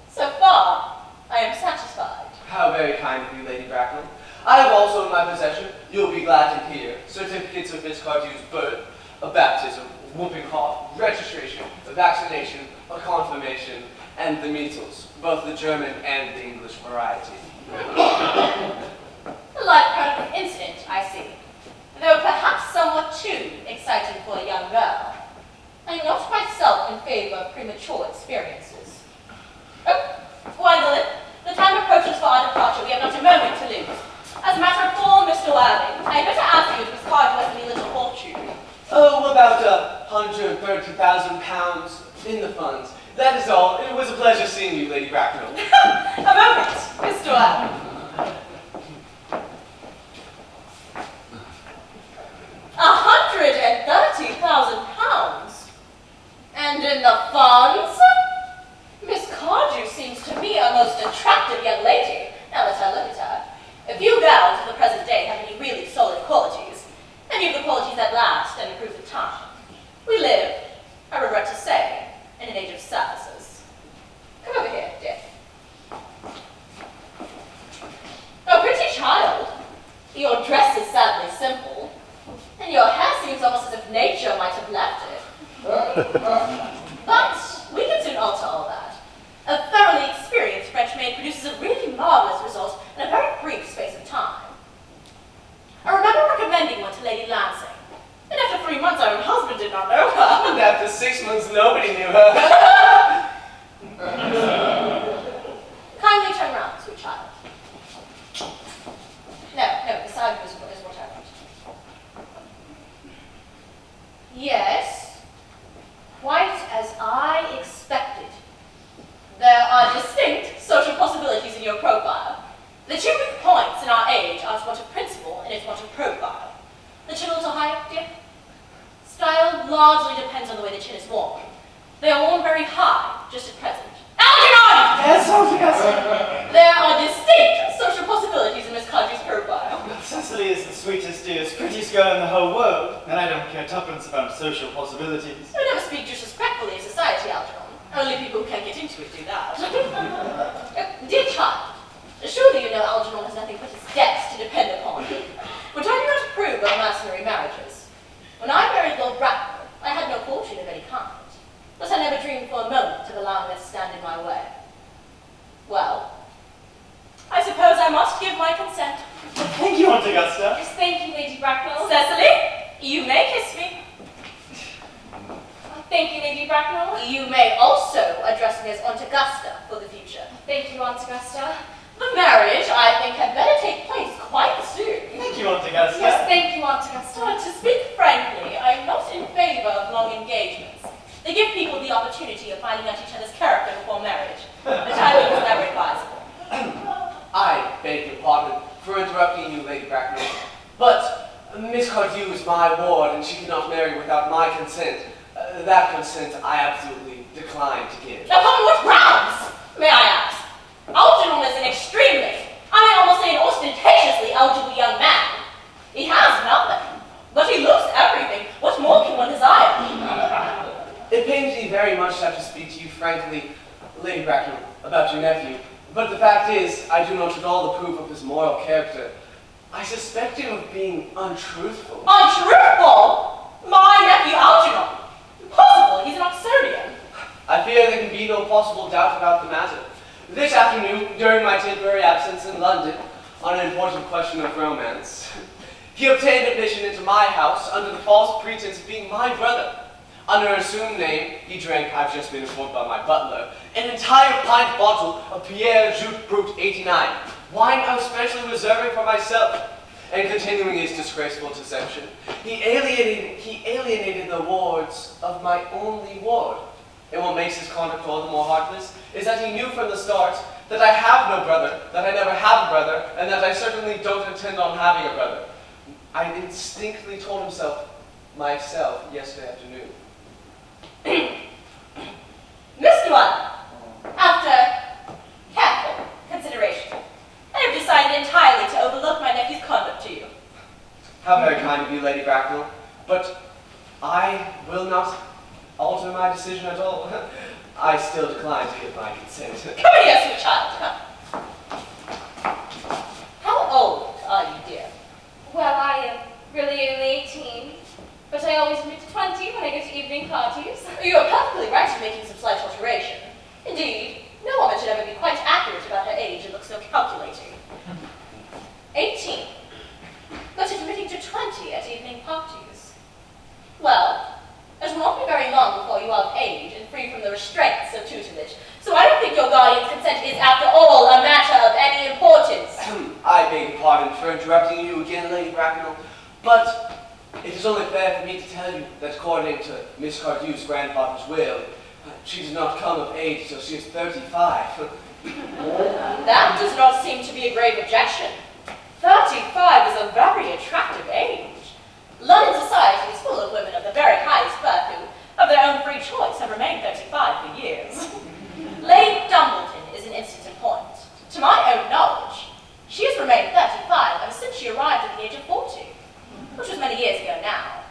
So far, I am satisfied. How very kind of you, Lady Bracknell. I have also in my possession, you'll be glad to hear, certificates of Miss Cardew's birth, a baptism, whooping cough, registration, a vaccination, a confirmation, and the measles, both the German and the English variety. A light product of incident, I see. Though perhaps somewhat too exciting for a young girl. I am not myself in favor of premature experiences. Oh, Gwendolyn, the time approaches for our departure. We have not a moment to lose. As a matter of form, Mr. Worthing, I had better ask you if Miss Cardew has any little fortune. Oh, about £130,000 in the funds. That is all. It was a pleasure seeing you, Lady Bracknell. A moment, Mr. Worthing. £130,000? And in the funds? Miss Cardew seems to me a most attractive young lady. Now let her look at her. Few girls of the present day have any really solid qualities, any of the qualities that last and improve with time. We live, I regret to say, in an age of services. Come over here, dear. A pretty child. Your dress is sadly simple, and your hair seems almost as if nature might have left it. But we can soon alter all that. A thoroughly experienced French maid produces a really marvelous result in a very brief space of time. I remember recommending one to Lady Lansing, and after 3 months our own husband did not know her. And after 6 months, nobody knew her. Kindly turn round, sweet child. No, beside you is what I want. Yes, quite as I expected. There are distinct social possibilities in your profile. The 2 weak points in our age are its want of principle and its want of profile. The chin a little higher, dear? Style largely depends on the way the chin is worn. They are worn very high, just at present. Algernon! Yes, yes. There are distinct social possibilities in Miss Cardew's profile. Cecily is the sweetest, dearest, prettiest girl in the whole world, and I don't care tuppence about social possibilities. We never speak disrespectfully of society, Algernon. Only people who can get into it do that. Dear child, surely you know Algernon has nothing but his debts to depend upon. But I do not approve of mercenary marriages. When I married Lord Bracknell, I had no fortune of any kind. But I never dreamed for a moment of allowing her to stand in my way. Well, I suppose I must give my consent. Thank you, Aunt Augusta. Yes, thank you, Lady Bracknell. Cecily, you may kiss me. Thank you, Lady Bracknell. You may also address me as Aunt Augusta for the future. Thank you, Aunt Augusta. The marriage, I think, had better take place quite soon. Thank you, Aunt Augusta. Yes, thank you, Aunt Augusta. To speak frankly, I am not in favor of long engagements. They give people the opportunity of finding out each other's character before marriage, which I think is never advisable. I beg your pardon for interrupting you, Lady Bracknell, but Miss Cardew is my ward, and she cannot marry without my consent. That consent I absolutely decline to give. Upon what grounds, may I ask? Algernon is an extremely, I may almost say an ostentatiously eligible young man. He has nothing, but he looks everything. What more can one desire? It pains me very much to have to speak to you frankly, Lady Bracknell, about your nephew, but the fact is, I do not at all approve of his moral character. I suspect him of being untruthful. Untruthful? My nephew Algernon? Impossible, he's an Oxonian. I fear there can be no possible doubt about the matter. This afternoon, during my temporary absence in London, on an important question of romance, He obtained admission into my house under the false pretense of being my brother. Under an assumed name, he drank, I've just been informed by my butler, an entire pint bottle of Pierre Jute Brut 89, wine I was specially reserving for myself. And continuing his disgraceful deception, he alienated the wards of my only ward. And what makes his conduct all the more heartless is that he knew from the start that I have no brother, that I never have a brother, and that I certainly don't intend on having a brother. I instinctively told myself yesterday afternoon. Mr. Wilde, after careful consideration, I have decided entirely to overlook my nephew's conduct to you. How very kind of you, Lady Bracknell, but I will not alter my decision at all. I still decline to give my consent. Come here, sweet child, come. How old are you, dear? Well, I am really only 18, but I always admit to 20 when I go to evening parties. You are perfectly right in making some slight alteration. Indeed, no woman should ever be quite accurate about her age and look so calculating. 18, but admitting to 20 at evening parties. Well, it will not be very long before you are of age and free from the restraints of tutelage, so I don't think your guardian's consent is, after all, a matter of any importance. I beg your pardon for interrupting you again, Lady Bracknell, but it is only fair for me to tell you that according to Miss Cardew's grandfather's will, she does not come of age till she is 35. That does not seem to be a grave objection. 35 is a very attractive age. London society is full of women of the very highest birth who, of their own free choice, have remained 35 for years. Lady Dumbledon is an instance in point. To my own knowledge, she has remained 35 ever since she arrived at the age of 40, which was many years ago now.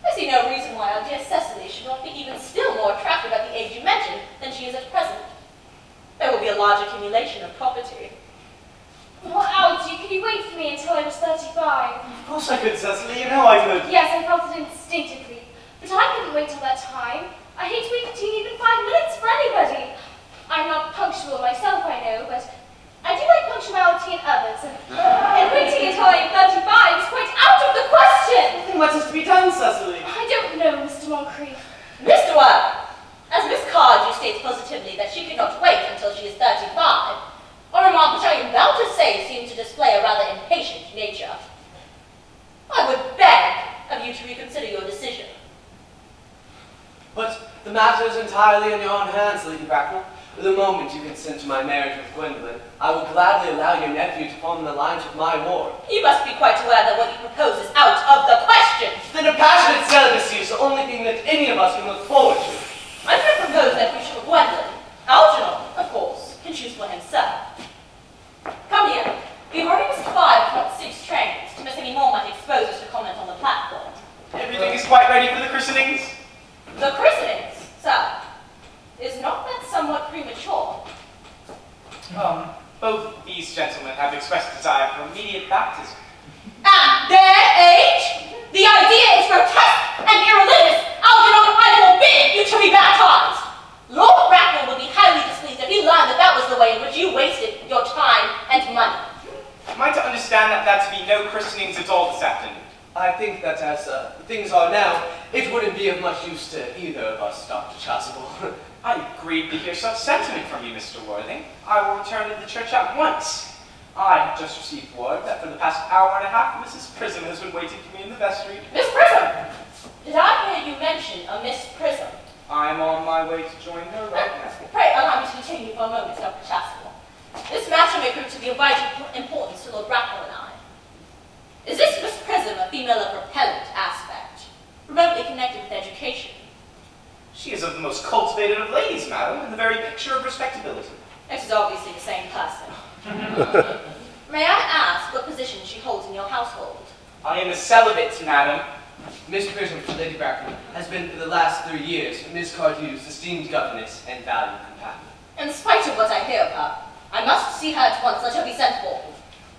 I see no reason why our dear Cecily should not be even still more attractive at the age you mentioned than she is at present. There will be a large accumulation of property. Well, Algie, could you wait for me until I was 35? Of course I could, Cecily. You know I could. Yes, I felt it instinctively. But I couldn't wait till that time. I hate waiting even 5 minutes for anybody. I'm not punctual myself, I know, but I do like punctuality in others, and waiting until I am 35 is quite out of the question. Then what is to be done, Cecily? I don't know, Mr. Moncrief. Mr. Wilde, as Miss Cardew states positively that she could not wait until she is 35, a remark which I am bound to say seems to display a rather impatient nature. I would beg of you to reconsider your decision. But the matter is entirely in your own hands, Lady Bracknell. The moment you consent to my marriage with Gwendolyn, I will gladly allow your nephew to form the lines of my ward. You must be quite aware that what you propose is out of the question. Then a passionate celibacy is the only thing that any of us can look forward to. I do not propose that we should have Gwendolyn. Algernon, of course, can choose for himself. Come here. We have already missed 5, if not 6 trains. To miss any more might expose us to comment on the platform. Everything is quite ready for the christenings? The christenings, sir. Is not that somewhat premature? Both these gentlemen have expressed desire for immediate baptism. At their age? The idea is grotesque and irreligious. Algernon, I forbid you to be baptized. Lord Bracknell would be highly displeased if he learned that that was the way in which you wasted your time and money. Am I to understand that there to be no christenings at all this afternoon? I think that as things are now, it wouldn't be of much use to either of us, Dr. Chasuble. I am grieved to hear such sentiment from you, Mr. Worthing. I will return to the church at once. I have just received word that for the past hour and a half, Mrs. Prism has been waiting for me in the vestry. Miss Prism! Did I hear you mention a Miss Prism? I am on my way to join her right now. Pray allow me to detain you for a moment, Dr. Chasuble. This matter may prove to be of vital importance to Lord Bracknell and I. Is this Miss Prism a female of repellent aspect, remotely connected with education? She is of the most cultivated of ladies, madam, and the very picture of respectability. It is obviously the same person. May I ask what position she holds in your household? I am a celibate, madam. Miss Prism, Lady Bracknell, has been for the last 3 years Miss Cardew's esteemed governess and valued companion. In spite of what I hear of her, I must see her at once. Let her be sent for.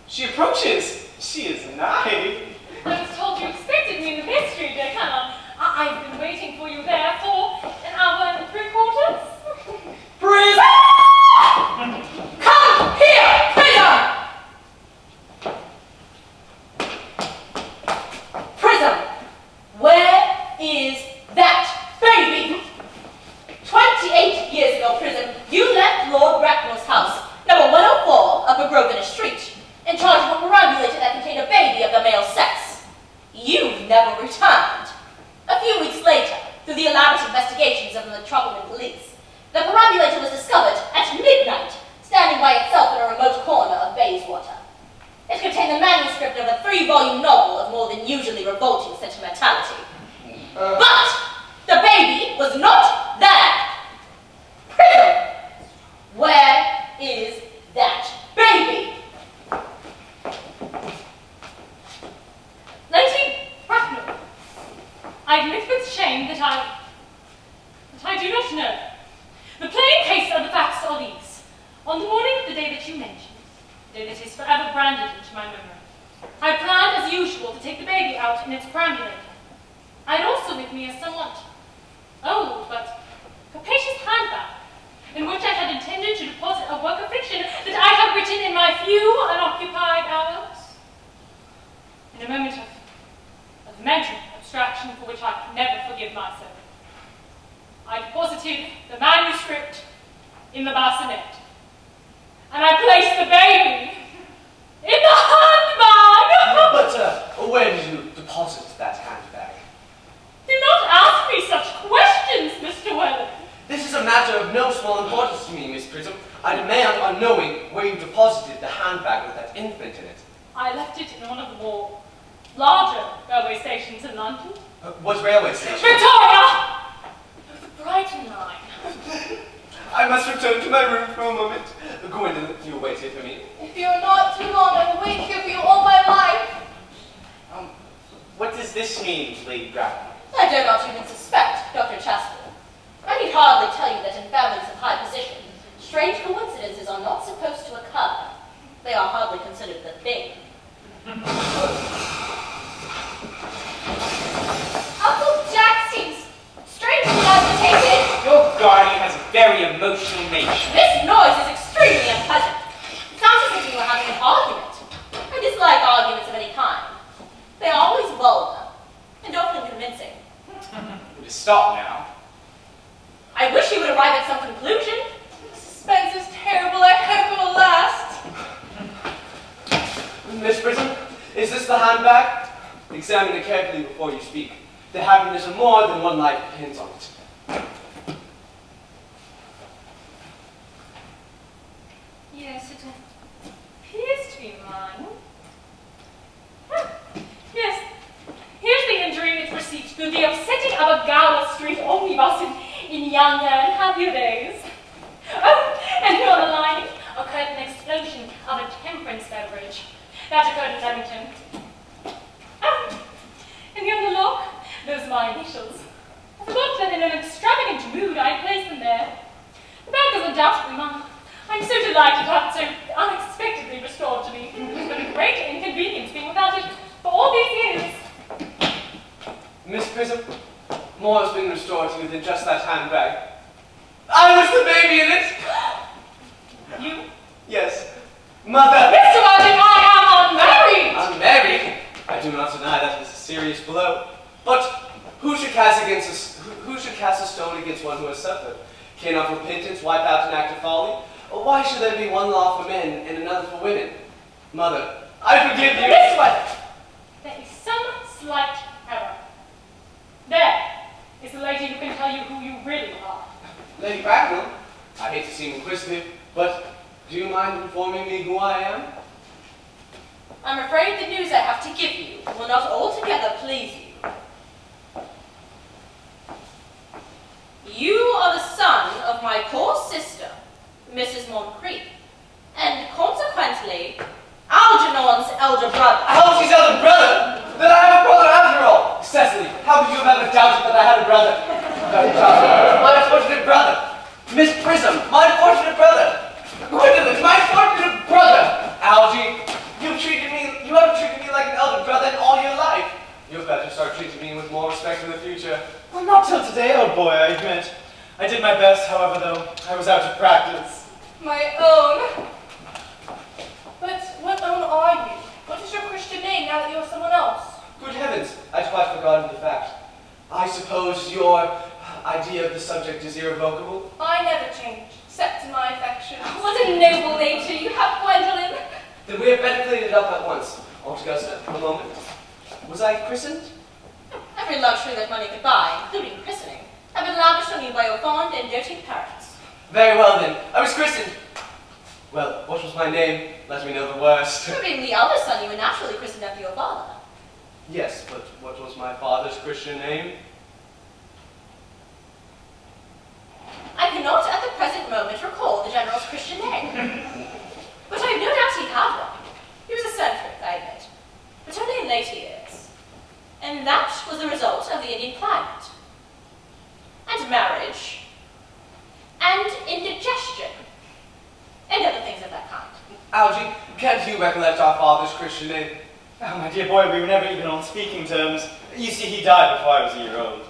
She approaches. She is nigh. I was told you expected me in the vestry, dear Canon. I've been waiting for you there for an hour and 3/4. Prism! Come here, Prism! never returned. A few weeks later, through the elaborate investigations of the Metropolitan Police, the perambulator was discovered at midnight, standing by itself in a remote corner of Bayswater. It contained the manuscript of a 3-volume novel of more than usually revolting sentimentality. But the baby was not there. Prism, where is that baby? Lady Bracknell, I admit with shame that I do not know. The plain case of the facts are these. On the morning of the day that you mentioned, the day that is forever branded into my memory, I planned as usual to take the baby out in its perambulator. I had also with me a somewhat old but capacious handbag, in which I had intended to deposit a work of fiction that I had written in my few unoccupied hours. In a moment of mental abstraction for which I can never forgive myself, I deposited the manuscript in the bassinet, and I placed the baby in the handbag! But where did you deposit that handbag? Do not ask me such questions, Mr. Welland. This is a matter of no small importance to me, Miss Prism. I demand on knowing where you deposited the handbag with that infant in it. I left it in one of the more larger railway stations in London. What railway station? Victoria! The Brighton line. I must return to my room for a moment. Gwendolyn, you wait here for me. If you're not too long, I will wait here for you all my life. What does this mean, Lady Bracknell? I dare not even suspect, Dr. Chastel. I need hardly tell you that in families of high position, strange coincidences are not supposed to occur. They are hardly considered the thing. Uncle Jack seems strangely agitated. Your guardian has a very emotional nature. This noise is extremely unpleasant. It sounds as if we were having an argument. I dislike arguments of any kind. They are always vulgar, and often convincing. Would it stop now? I wish you would arrive at some conclusion. The suspense is terrible. I hope it will last. Miss Prism, is this the handbag? Examine it carefully before you speak. The happiness of more than one life depends on it. Yes, it appears to be mine. Yes, here's the injury it received through the upsetting of a Gower Street omnibus in younger and happier days. Oh, and here on the lining occurred an explosion of a temperance beverage. That occurred in Leamington. Oh, and here on the lock, those are my initials. I forgot that in an extravagant mood I placed them there. The bag is undoubtedly mine. I'm so delighted to have it so unexpectedly restored to me. It's been a great inconvenience being without it for all these years. Miss Prism, more has been restored to you than just that handbag. I was the baby in it! You? Yes. Mother! Mr. Weldon, I am unmarried! Unmarried? I do not deny that is a serious blow. But who should cast a stone against one who has suffered? Cannot repentance wipe out an act of folly? Or why should there be one law for men and another for women? Mother, I forgive you. This way! There is some slight error. There is the lady who can tell you who you really are. Lady Bracknell, I hate to seem inquisitive, but do you mind informing me who I am? I'm afraid the news I have to give you will not altogether please you. You are the son of my poor sister, Mrs. Moncrief, and consequently, Algernon's elder brother. Algy's elder brother? Then I have a brother after all! Cecily, how could you have ever doubted that I had a brother? My unfortunate brother! Miss Prism, my unfortunate brother! Gwendolyn, my unfortunate brother! Algy, you haven't treated me like an elder brother in all your life. You'd better start treating me with more respect in the future. Well, not till today, old boy, I admit. I did my best, however, though I was out of practice. My own. But what own are you? What is your Christian name now that you are someone else? Good heavens, I'd quite forgotten the fact. I suppose your idea of the subject is irrevocable? I never change, except in my affections. What a noble nature you have, Gwendolyn. Then we had better clean it up at once. Aunt Augusta, a moment. Was I christened? Every luxury that money could buy, including christening, had been lavished on you by your fond and doting parents. Very well then. I was christened. Well, what was my name? Let me know the worst. You being the eldest son, you were naturally christened after your father. Yes, but what was my father's Christian name? I cannot at the present moment recall the general's Christian name. But I have no doubt he had one. He was eccentric, I admit, but only in later years. And that was the result of the Indian climate. And marriage. And indigestion. And other things of that kind. Algy, can't you recollect our father's Christian name? Oh, my dear boy, we were never even on speaking terms. You see, he died before I was a year old.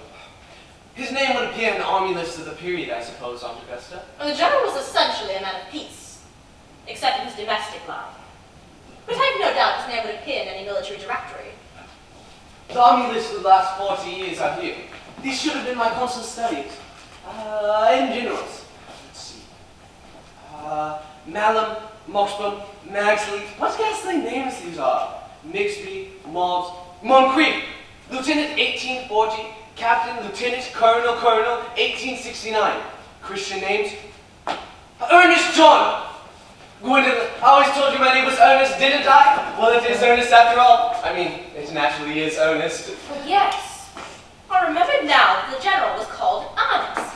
His name would appear in the army list of the period, I suppose, Aunt Augusta. Well, the general was essentially a man of peace, except in his domestic life. But I have no doubt his name would appear in any military directory. The army list of the last 40 years are here. These should have been my constant studies. In generals. Let's see. Malum, Moxbum, Magsley. What ghastly names these are? Migsby, Mobbs, Moncrief, Lieutenant 1840, Captain, Lieutenant, Colonel, 1869. Christian names? Earnest John! Gwendolyn, I always told you my name was Earnest, didn't I? Well, it is Earnest after all. I mean, it naturally is Earnest. Well, yes. I remembered now that the general was called Earnest.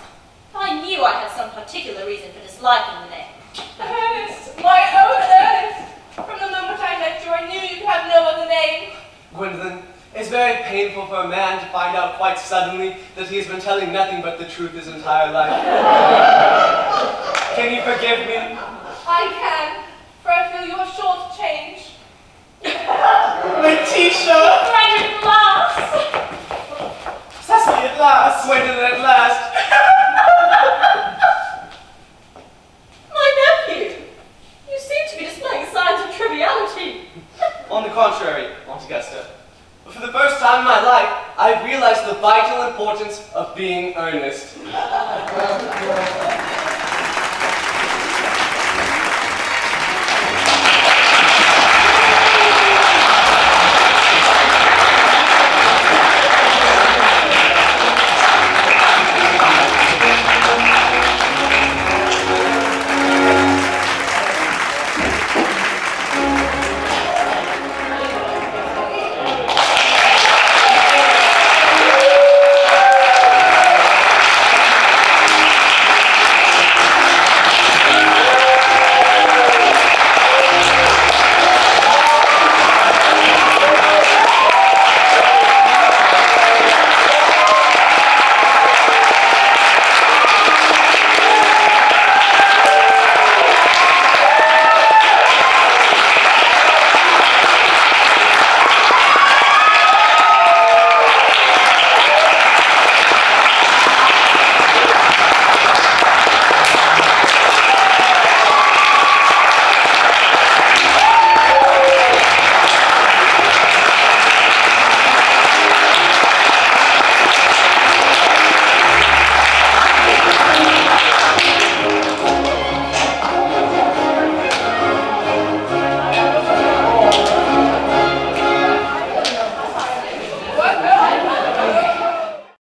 I knew I had some particular reason for disliking the name. Ernest, my own Ernest. From the moment I met you, I knew you could have no other name. Gwendolyn, it's very painful for a man to find out quite suddenly that he has been telling nothing but the truth his entire life. Can you forgive me? I can, for I feel you are sure to change. Letitia! Frederick at last! Cecily at last! Gwendolyn at last! My nephew! You seem to be displaying signs of triviality. On the contrary, Aunt Augusta, for the first time in my life, I realized the vital importance of being earnest.